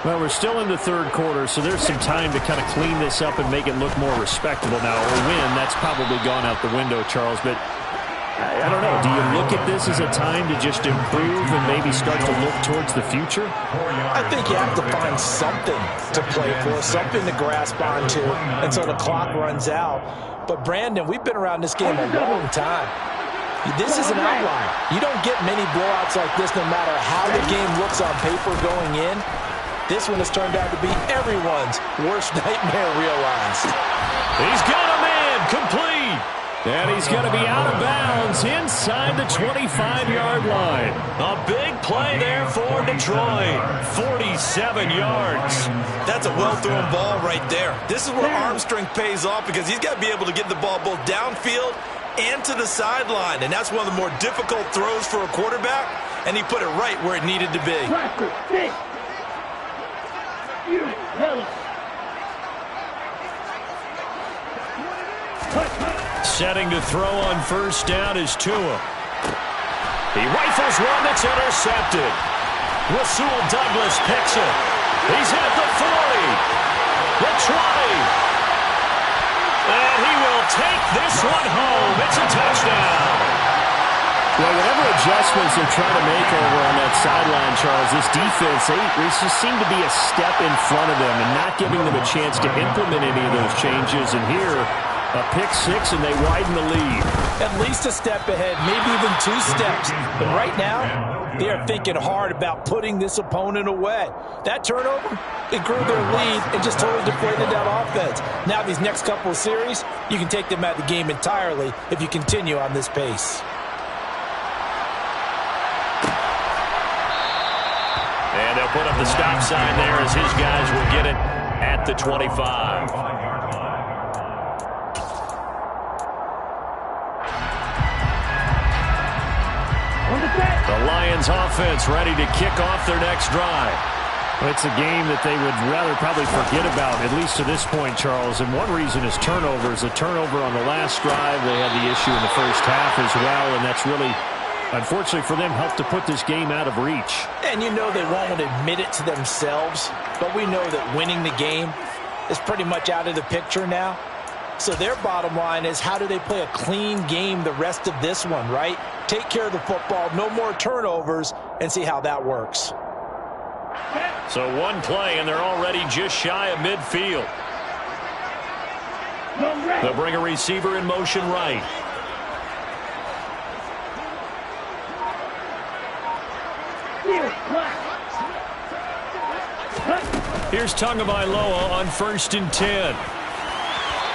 Well, we're still in the 3rd quarter, so there's some time to kind of clean this up and make it look more respectable now. A win, that's probably gone out the window, Charles, but I don't know. Do you look at this as a time to just improve and maybe start to look towards the future? I think you have to find something to play for, something to grasp onto until the clock runs out. But, Brandon, we've been around this game a long time. This is an outlier. You don't get many blowouts like this no matter how the game looks on paper going in. This one has turned out to be everyone's worst nightmare realized. He's got a man complete. And he's going to be out of bounds inside the 25-yard line. A big play there for Detroit. 47 yards. That's a well-thrown ball right there. This is where arm strength pays off because he's got to be able to get the ball both downfield and to the sideline. And that's one of the more difficult throws for a quarterback. and he put it right where it needed to be. Setting to throw on first down is Tua. He rifles one that's intercepted. Rasul Douglas picks it. He's at the 40, the 20. And he will take this one home. It's a touchdown. Well, whatever adjustments they're trying to make over on that sideline, Charles, this defense, they just seem to be a step in front of them and not giving them a chance to implement any of those changes. And here, a pick six, and they widen the lead. At least a step ahead, maybe even 2 steps. But right now, they are thinking hard about putting this opponent away. That turnover, it grew their lead and just totally deflated that offense. Now these next couple of series, you can take them out of the game entirely if you continue on this pace. And they'll put up the stop sign there as his guys will get it at the 25. The Lions offense ready to kick off their next drive. It's a game that they would rather probably forget about, at least to this point, Charles. And one reason is turnovers. A turnover on the last drive. They had the issue in the first half as well, and that's really, unfortunately for them, helped to put this game out of reach. And you know they won't admit it to themselves, but we know that winning the game is pretty much out of the picture now. So their bottom line is, how do they play a clean game the rest of this one, right? Take care of the football, no more turnovers, and see how that works. So one play, and they're already just shy of midfield. They'll bring a receiver in motion right. Here's Tagovailoa on 1st and 10.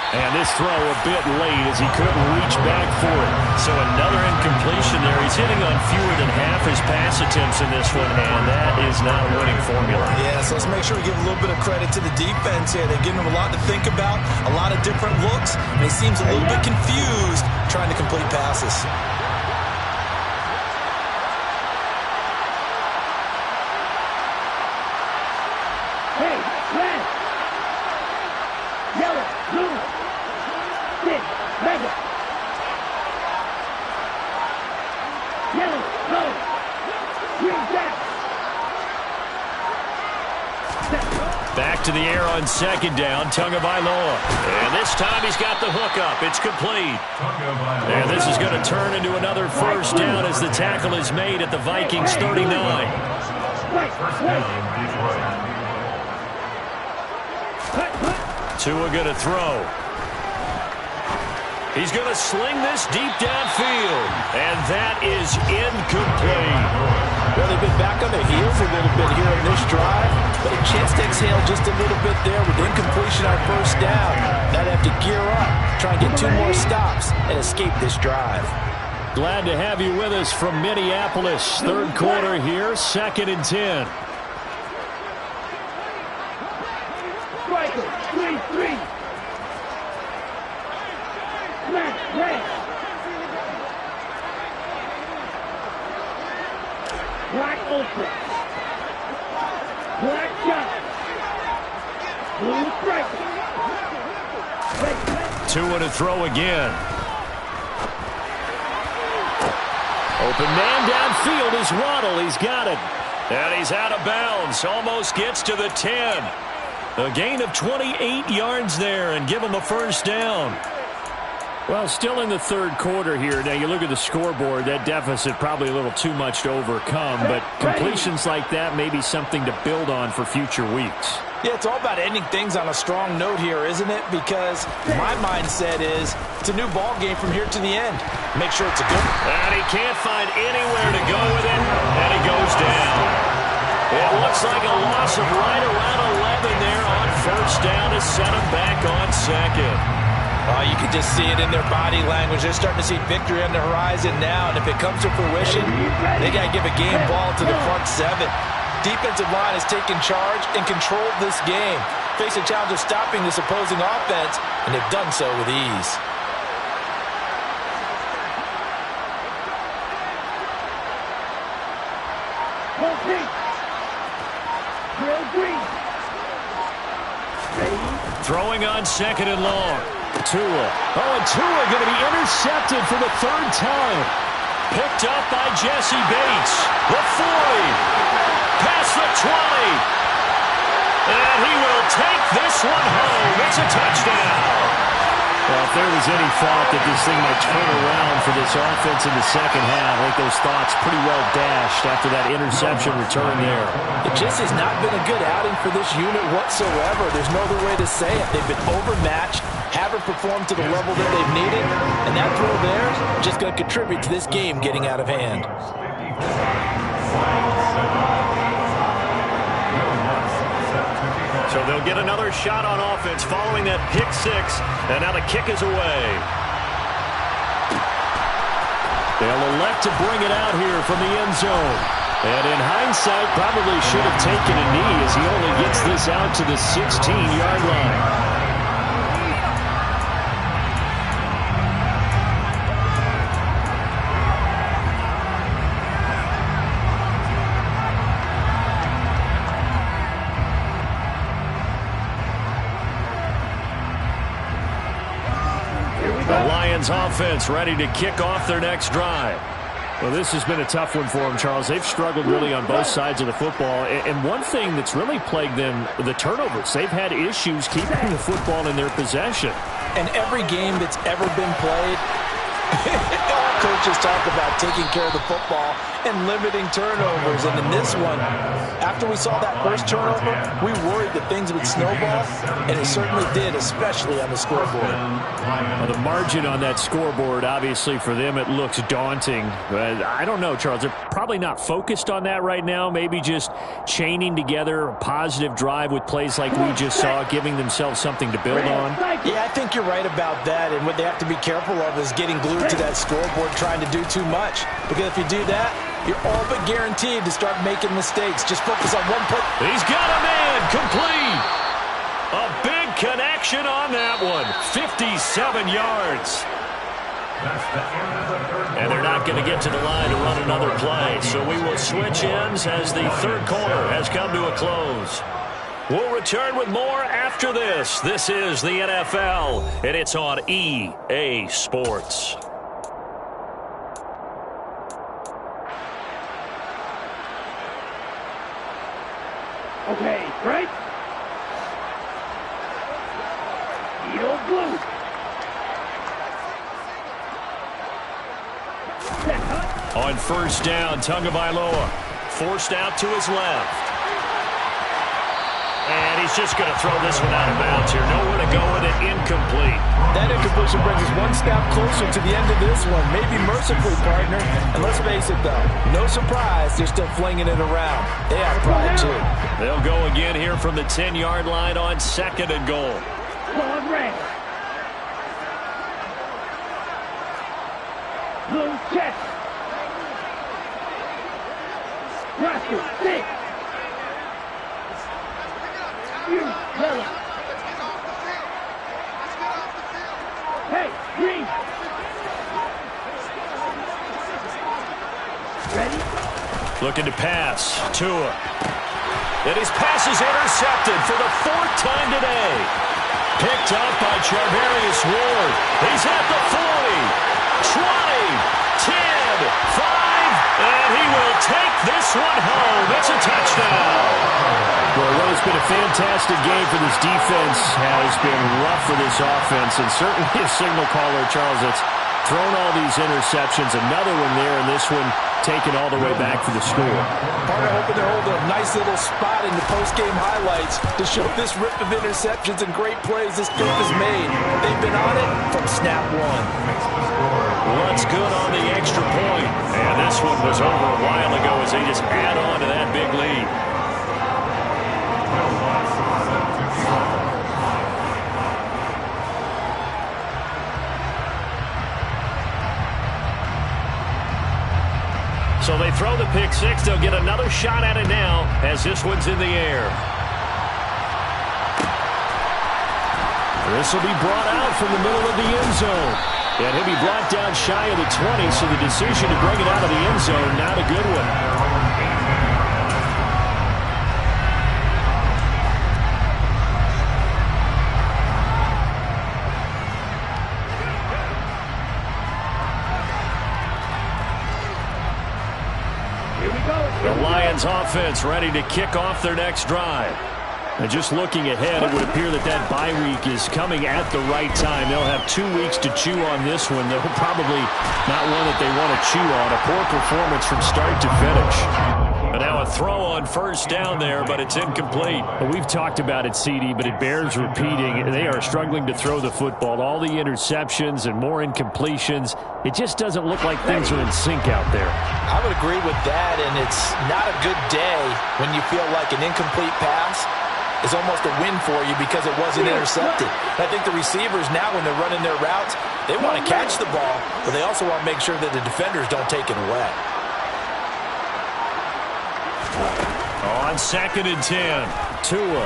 And this throw a bit late as he couldn't reach back for it. So another incompletion there. He's hitting on fewer than half his pass attempts in this one, and that is not a winning formula. Yeah, so let's make sure we give a little bit of credit to the defense here. They're giving him a lot to think about, a lot of different looks, and he seems a little bit confused trying to complete passes. Hey, red, yellow, blue, stick, red, yellow, no, green, jack. Back to the air on 2nd down, Tagovailoa. And this time he's got the hook up. It's complete. And this is going to turn into another first down as the tackle is made at the Vikings 39. Tua going to throw. He's going to sling this deep downfield. And that is incomplete. Well, they've been back on their heels a little bit here in this drive, but a chance to exhale just a little bit there with incompletion on first down. Now they have to gear up, try and get 2 more stops, and escape this drive. Glad to have you with us from Minneapolis. 3rd quarter here, 2nd and 10. Striker, 3-3. Smash, red. Black open. Black shot. Blue striker. Tua to throw again. Open man downfield is Waddle. He's got it. And he's out of bounds. Almost gets to the 10. A gain of 28 yards there and give him a first down. Well, still in the 3rd quarter here. Now, you look at the scoreboard, that deficit probably a little too much to overcome, but completions like that may be something to build on for future weeks. Yeah, it's all about ending things on a strong note here, isn't it? Because my mindset is it's a new ball game from here to the end. Make sure it's a good one. And he can't find anywhere to go with it, and he goes down. It looks like a loss of right around 11 there on first down to set him back on 2nd. You can just see it in their body language. They're starting to see victory on the horizon now, and if it comes to fruition, they got to give a game ball to the front 7. Defensive line has taken charge and controlled this game. Face a challenge of stopping this opposing offense, and they've done so with ease. Pink. Drill green. Throwing on second and long. Tua. Oh, and Tua going to be intercepted for the third time. Picked up by Jesse Bates. The 40. Past the 20. And he will take this one home. It's a touchdown. Well, if there was any thought that this thing might turn around for this offense in the second half, I think those thoughts pretty well dashed after that interception return there. It just has not been a good outing for this unit whatsoever. There's no other way to say it. They've been overmatched, haven't performed to the level that they've needed, and that throw there is just going to contribute to this game getting out of hand. So they'll get another shot on offense following that pick six, and now the kick is away. They'll elect to bring it out here from the end zone. And in hindsight, probably should have taken a knee as he only gets this out to the 16-yard line. Offense ready to kick off their next drive. Well, this has been a tough one for them, Charles. They've struggled really on both sides of the football. And one thing that's really plagued them, the turnovers. They've had issues keeping the football in their possession. And every game that's ever been played, all coaches talk about taking care of the football and limiting turnovers. And in this one, after we saw that first turnover, we worried that things would snowball, and it certainly did, especially on the scoreboard. Well, the margin on that scoreboard, obviously, for them, it looks daunting. But I don't know, Charles. They're probably not focused on that right now. Maybe just chaining together a positive drive with plays like we just saw, giving themselves something to build on. Yeah, I think you're right about that. And what they have to be careful of is getting glued to that scoreboard, trying to do too much. Because if you do that, you're all but guaranteed to start making mistakes. Just focus on one play. He's got a man complete. A big connection on that one. 57 yards. And they're not going to get to the line to run another play. So we will switch ends as the third quarter has come to a close. We'll return with more after this. This is the NFL, and it's on EA Sports. Okay, right? Steel blue. On first down, Tagovailoa forced out to his left. And he's just going to throw this one out of bounds here. Nowhere to go with it, incomplete. That incompletion brings us one step closer to the end of this one. Maybe mercifully, partner. And let's face it, though, no surprise, they're still flinging it around. They have pride, too. They'll go again here from the 10-yard line on second and goal. Blood red. Blue check. Rascal, six. Yellow. Hey, green. Ready? Looking to pass. Tua. And his pass is intercepted for the fourth time today. Picked up by Charvarius Ward. He's at the 40, 20, 10, 5, and he will take this one home. It's a touchdown. Well, what has been a fantastic game for this defense has been rough for this offense, and certainly a signal caller, Charles, that's thrown all these interceptions. Another one there, and this one taken all the way back for the score. Partner hoping to hold a nice little spot in the post-game highlights to show this rip of interceptions and great plays this group has made. They've been on it from snap one. What's good on the extra point? And this one was over a while ago as they just add on to that big lead. So they throw the pick six. They'll get another shot at it now as this one's in the air. This will be brought out from the middle of the end zone. And he'll be brought down shy of the 20, so the decision to bring it out of the end zone, not a good one. The Lions offense ready to kick off their next drive. And just looking ahead, it would appear that bye week is coming at the right time. They'll have 2 weeks to chew on this one. They'll probably not one that they want to chew on. A poor performance from start to finish. And now a throw on first down there, but it's incomplete. Well, we've talked about it, CD, but it bears repeating. They are struggling to throw the football. All the interceptions and more incompletions. It just doesn't look like things are in sync out there. I would agree with that, and it's not a good day when you feel like an incomplete pass is almost a win for you because it wasn't intercepted. I think the receivers now, when they're running their routes, they want to catch the ball, but they also want to make sure that the defenders don't take it away. On 2nd and 10, Tua.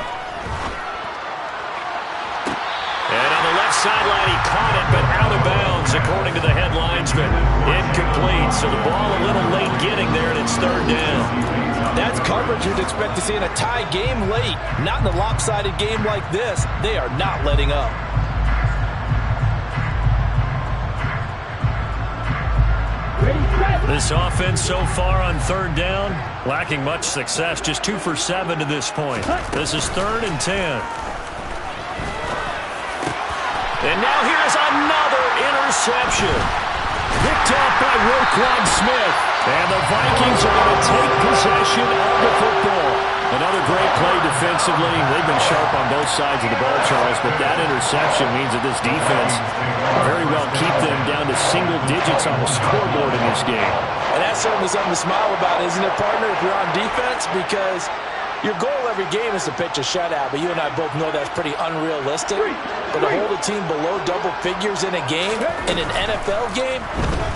And on the left sideline, he caught it, but out of bounds, according to the head linesman. Incomplete, so the ball a little late getting there, and it's 3rd down. That's coverage you'd expect to see in a tie game late. Not in a lopsided game like this. They are not letting up. This offense so far on 3rd down, lacking much success. Just 2 for 7 to this point. This is 3rd and 10. And now here's another interception. Picked off by Roquan Smith. And the Vikings are going to take possession of the football. Another great play defensively. They've been sharp on both sides of the ball, Charles, but that interception means that this defense very well keep them down to single digits on the scoreboard in this game. And that's certainly something to smile about, isn't it, partner, if you're on defense? Because your goal every game is to pitch a shutout, but you and I both know that's pretty unrealistic. But to hold a team below double figures in a game, in an NFL game,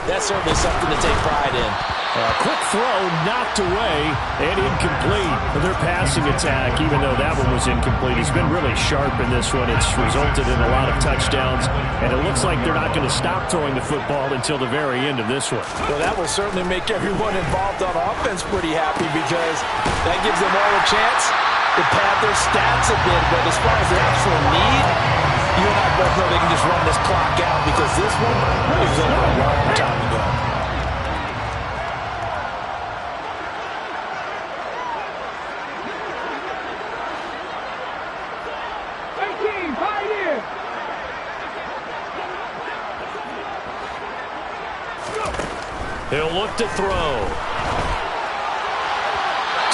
that's certainly something to take pride in. A quick throw knocked away and incomplete. Their passing attack, even though that one was incomplete, has been really sharp in this one. It's resulted in a lot of touchdowns, and it looks like they're not going to stop throwing the football until the very end of this one. Well, that will certainly make everyone involved on offense pretty happy because that gives them all a chance to pad their stats a bit. But as far as the actual need, you and I both know they can just run this clock out because this one is over a long time ago. He'll look to throw.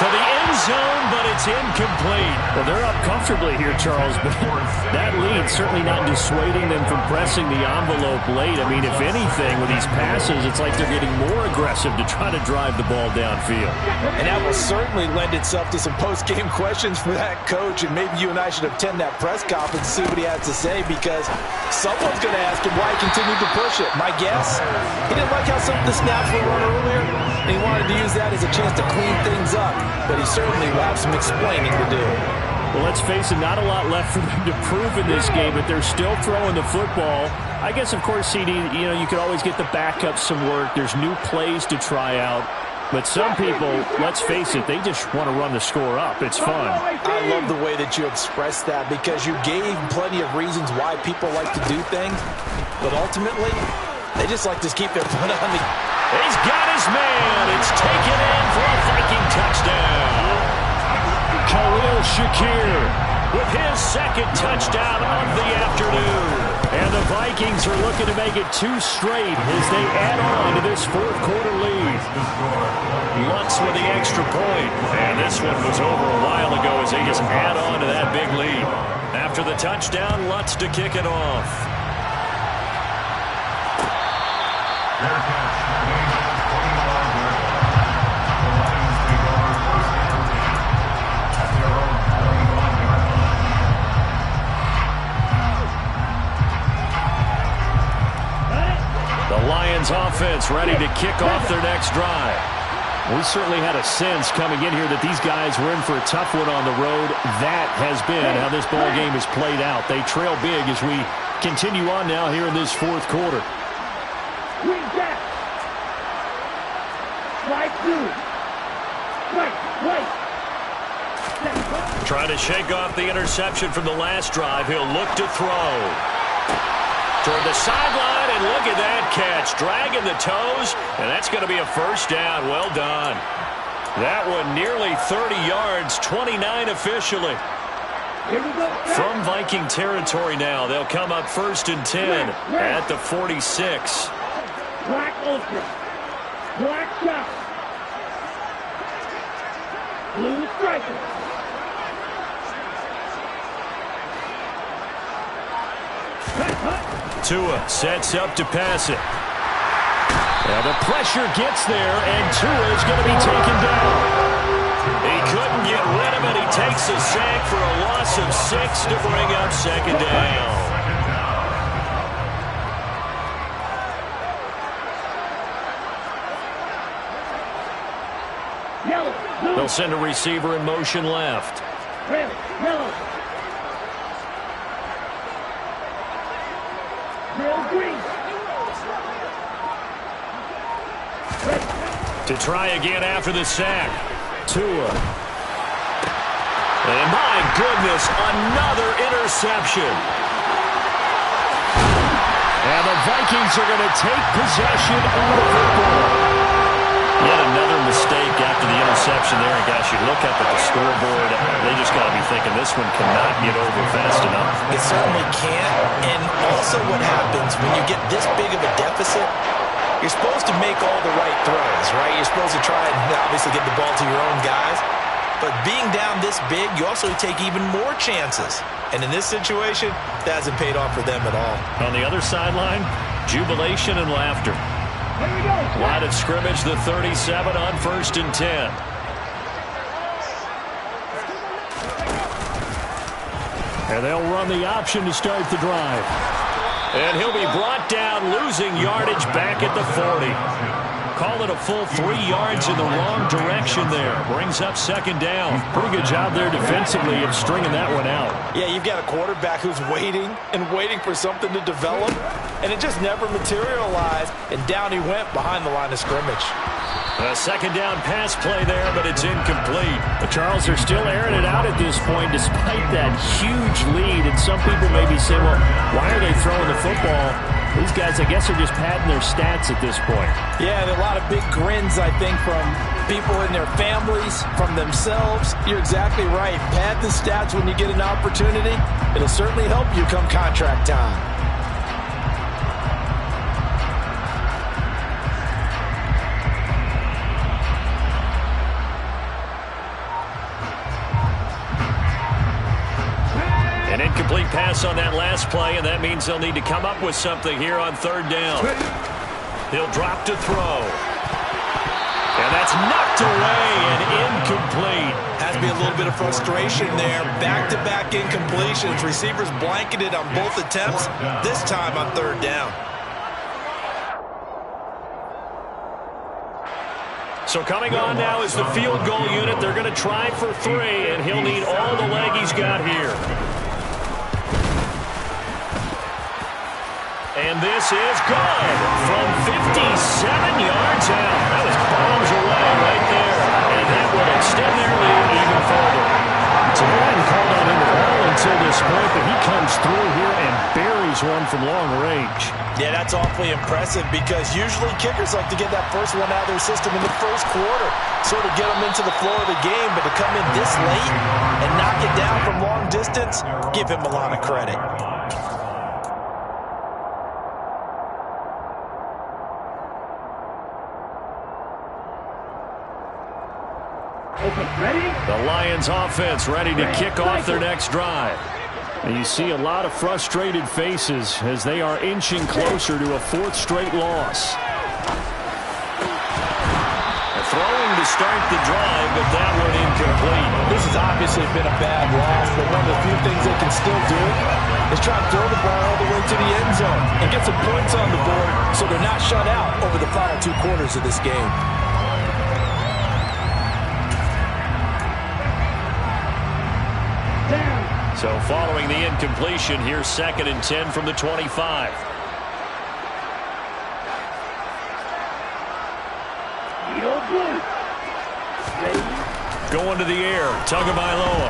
To the end zone, but it's incomplete. Well, they're up comfortably here, Charles, but that lead certainly not dissuading them from pressing the envelope late. I mean, if anything, with these passes, it's like they're getting more aggressive to try to drive the ball downfield. And that will certainly lend itself to some post-game questions for that coach, and maybe you and I should attend that press conference and see what he has to say, because someone's going to ask him why he continued to push it. My guess, he didn't like how some of the snaps were run earlier, and he wanted to use that as a chance to clean things up. But he certainly will have some explaining to do. Well, let's face it, not a lot left for them to prove in this game, but they're still throwing the football. I guess, of course, CD, you could always get the backup some work. There's new plays to try out. But some people, let's face it, they just want to run the score up. It's fun. I love the way that you expressed that because you gave plenty of reasons why people like to do things. But ultimately, they just like to keep their foot on the... He's got his man. It's taken in for a Viking touchdown. Khalil Shakir with his 2nd touchdown of the afternoon. And the Vikings are looking to make it 2 straight as they add on to this 4th quarter lead. Lutz with the extra point. And this one was over a while ago as they just add on to that big lead. After the touchdown, Lutz to kick it off. Offense ready to kick off their next drive. We certainly had a sense coming in here that these guys were in for a tough one on the road. That has been how this ball game has played out. They trail big as we continue on now here in this 4th quarter. Trying to shake off the interception from the last drive. He'll look to throw. Toward the sideline, and look at that catch. Dragging the toes, and that's going to be a 1st down. Well done. That one nearly 30 yards, 29 officially. Here we go. From Viking territory now, they'll come up 1st and 10 at the 46. Black ultra. Black shot. Blue striker. Tua sets up to pass it. Now the pressure gets there, and Tua is going to be taken down. He couldn't get rid of it. He takes a sack for a loss of 6 to bring up 2nd down. Yellow. They'll send a receiver in motion left. Red. Yellow. Real green. To try again after the sack. Tua. And my goodness, another interception. And the Vikings are going to take possession of the football. Yet another mistake after the interception there. And gosh, you look up at the scoreboard, they just got to be thinking this one cannot get over fast enough. It certainly can't. And also what happens when you get this big of a deficit, you're supposed to make all the right throws, right? You're supposed to try and obviously get the ball to your own guys. But being down this big, you also take even more chances. And in this situation, that hasn't paid off for them at all. On the other sideline, jubilation and laughter. Here we go. Line of scrimmage, the 37 on 1st and 10. And they'll run the option to start the drive. And he'll be brought down, losing yardage back at the 40. Call it a full 3 yards in the wrong direction there. Brings up 2nd down. Pretty good job there defensively of stringing that one out. Yeah, you've got a quarterback who's waiting and waiting for something to develop, and it just never materialized, and down he went behind the line of scrimmage. A 2nd down pass play there, but it's incomplete. The Charles are still airing it out at this point despite that huge lead. And some people may be saying, well, why are they throwing the football? These guys, I guess, are just padding their stats at this point. Yeah, and a lot of big grins, I think, from people in their families, from themselves. You're exactly right. Pad the stats when you get an opportunity. It'll certainly help you come contract time. An incomplete pass on that last play, and that means they'll need to come up with something here on 3rd down. He'll drop to throw. And that's knocked away and incomplete. Has to be a little bit of frustration there. Back-to-back incompletions. Receivers blanketed on both attempts, this time on 3rd down. So coming on now is the field goal unit. They're going to try for 3, and he'll need all the leg he's got here. And this is good from 57 yards out. That was bombs away right there. And that will extend their lead even further. So they hadn't called on him at all until this point, but he comes through here and buries one from long range. Yeah, that's awfully impressive because usually kickers like to get that first one out of their system in the first quarter, sort of get them into the flow of the game, but to come in this late and knock it down from long distance, give him a lot of credit. Ready? The Lions offense ready to kick off their next drive. And you see a lot of frustrated faces as they are inching closer to a 4th straight loss. Throwing to start the drive, but that one incomplete. This has obviously been a bad loss, but one of the few things they can still do is try to throw the ball all the way to the end zone and get some points on the board so they're not shut out over the final 2 quarters of this game. So following the incompletion, here's 2nd and 10 from the 25. Going to the air, Tagovailoa.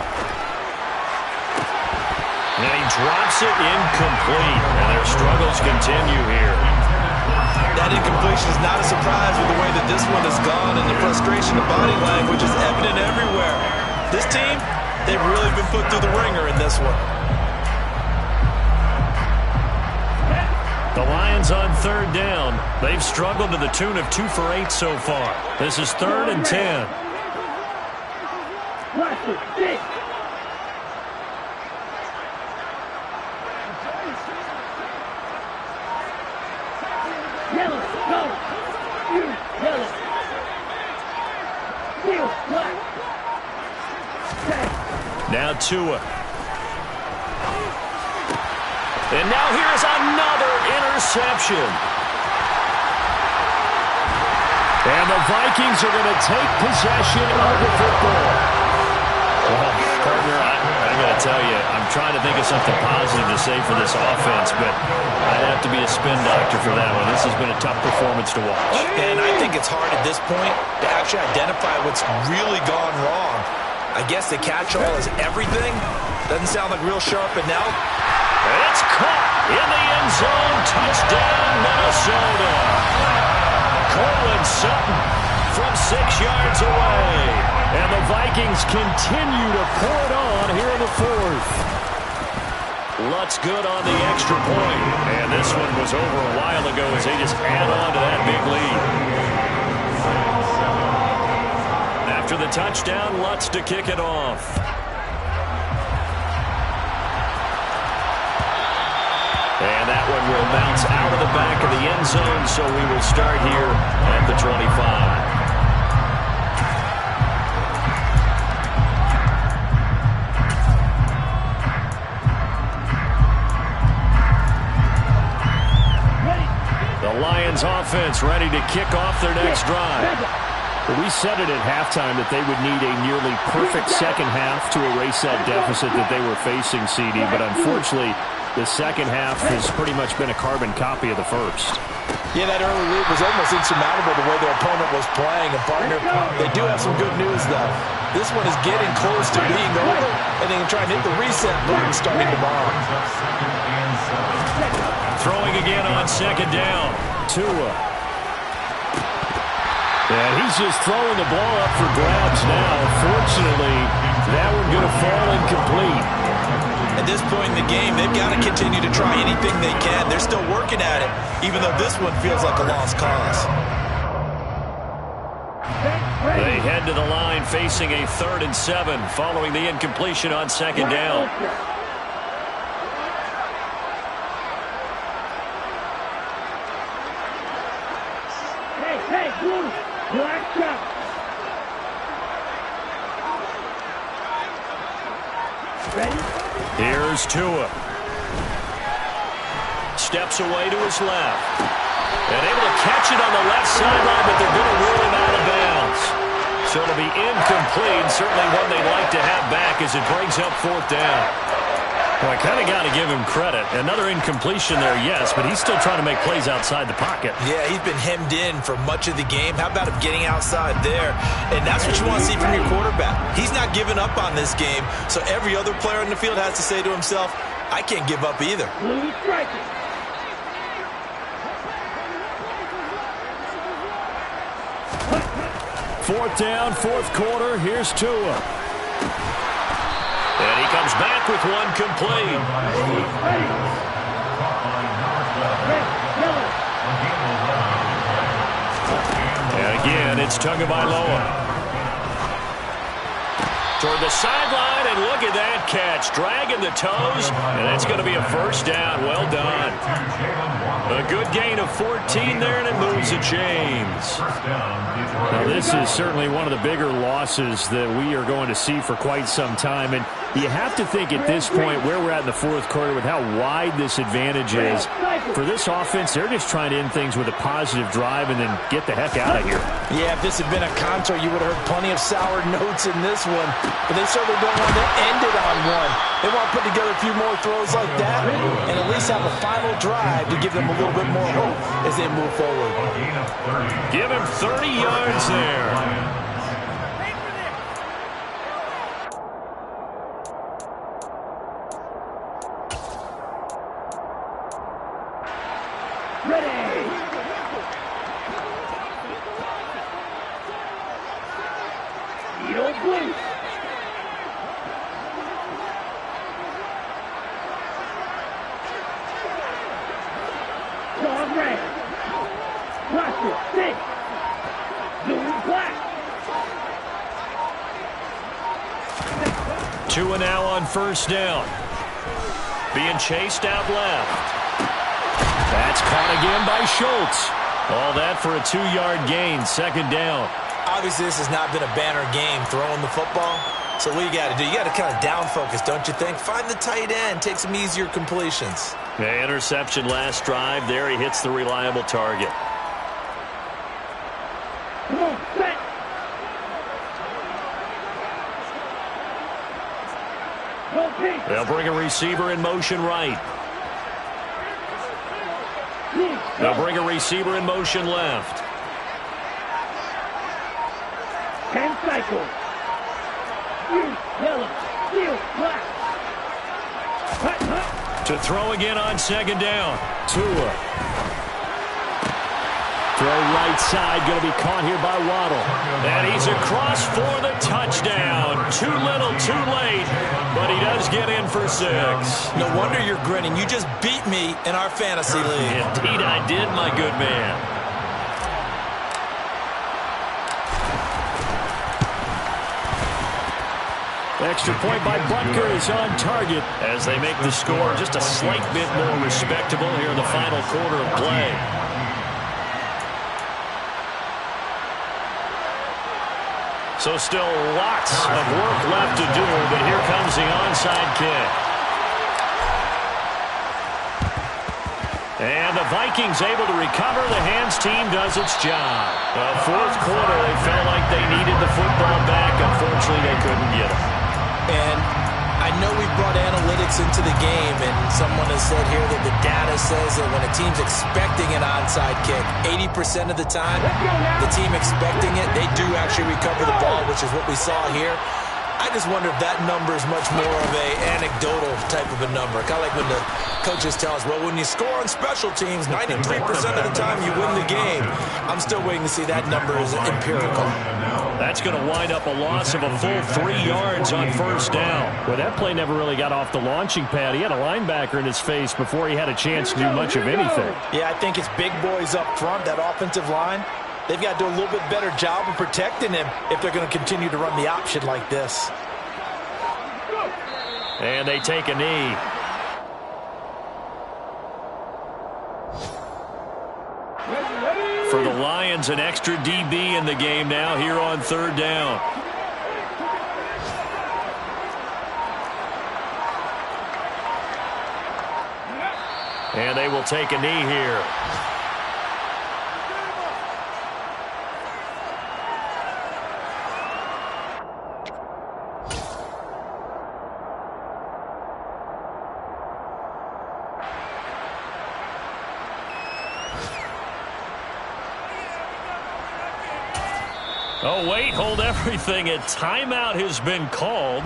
And he drops it incomplete. And their struggles continue here. That incompletion situation is not a surprise with the way that this one has gone, and the frustration, the body language is evident everywhere. This team, they've really been put through the ringer in this one. The Lions on third down. They've struggled to the tune of 2 for 8 so far. This is 3rd and 10. Now Tua. And now here's another interception. And the Vikings are going to take possession of the football. Well, partner, I got to tell you, I'm trying to think of something positive to say for this offense, but I'd have to be a spin doctor for that one. This has been a tough performance to watch. And I think it's hard at this point to actually identify what's really gone wrong. I guess the catch-all is everything. Doesn't sound like real sharp, but now it's caught in the end zone. Touchdown, Minnesota. Cortland Sutton from 6 yards away. And the Vikings continue to pour it on here in the 4th. Lutz good on the extra point. And this one was over a while ago as they just add on to that big lead. After the touchdown, Lutz to kick it off. And that one will bounce out of the back of the end zone, so we will start here at the 25. The Lions offense ready to kick off their next drive. We said it at halftime that they would need a nearly perfect second half to erase that deficit that they were facing, CD, but unfortunately, the second half has pretty much been a carbon copy of the first. Yeah, that early lead was almost insurmountable the way their opponent was playing. And, partner, they do have some good news, though. This one is getting close to being over, and they can try and hit the reset button starting tomorrow. Throwing again on second down. Tua. And he's just throwing the ball up for grabs now. Fortunately, that one going to fall incomplete. At this point in the game, they've got to continue to try anything they can. They're still working at it, even though this one feels like a lost cause. They head to the line facing a 3rd and 7 following the incompletion on second down. Here's Tua. Steps away to his left. And able to catch it on the left sideline, but they're going to rule him out of bounds. So it'll be incomplete. Certainly one they'd like to have back as it brings up 4th down. Well, I kind of got to give him credit. Another incompletion there, yes, but he's still trying to make plays outside the pocket. Yeah, he's been hemmed in for much of the game. How about him getting outside there? And that's what you want to see from your quarterback. He's not giving up on this game, so every other player in the field has to say to himself, I can't give up either. Fourth down, 4th quarter. Here's Tua. And he comes back with one complete. And again, it's Tagovailoa. Toward the sideline, and look at that catch. Dragging the toes, and that's going to be a 1st down. Well done. A good gain of 14 there, and it moves the chains. Now, this is certainly one of the bigger losses that we are going to see for quite some time. And you have to think at this point where we're at in the 4th quarter with how wide this advantage is. For this offense, they're just trying to end things with a positive drive and then get the heck out of here. Yeah, if this had been a concert, you would have heard plenty of sour notes in this one. But they certainly don't want to end it on one. They want to put together a few more throws like that and at least have a final drive to give them a little bit more hope as they move forward. Give him 30 yards there. Posture, 6. Zoom black. 2 and now on first down. Being chased out left. That's caught again by Schultz. All that for a 2-yard gain, second down. Obviously, this has not been a banner game throwing the football. So what you got to do, you got to kind of down focus, don't you think? Find the tight end, take some easier completions. Yeah, interception last drive. There he hits the reliable target. Come on, set. They'll bring a receiver in motion right. They'll bring a receiver in motion left. 10 cycles. Yellow, steel, black. Hut, hut. To throw again on second down. Tua. Throw right side, going to be caught here by Waddle. And he's across for the touchdown. Too little, too late, but he does get in for 6. No wonder you're grinning. You just beat me in our fantasy league. Indeed I did, my good man. Extra point by Butker is on target as they make the score just a slight bit more respectable here in the final quarter of play. So still lots of work left to do, but here comes the onside kick. And the Vikings able to recover. The hands team does its job. Fourth quarter, they felt like they needed the football back. Unfortunately, they couldn't get it. And I know we brought analytics into the game, and someone has said here that the data says that when a team's expecting an onside kick, 80% of the time, the team expecting it, they do actually recover the ball, which is what we saw here. I just wonder if that number is much more of a anecdotal type of a number. Kind of like when the coaches tell us, well, when you score on special teams, 93% of the time you win the game. I'm still waiting to see that number is empirical. That's going to wind up a loss of a full 3 yards on first down. Well, that play never really got off the launching pad. He had a linebacker in his face before he had a chance to do much of anything. Yeah, I think it's big boys up front, that offensive line. They've got to do a little bit better job of protecting him if they're going to continue to run the option like this. And they take a knee. For the Lions, an extra DB in the game now here on third down. And they will take a knee here. Oh, wait, hold everything. A timeout has been called.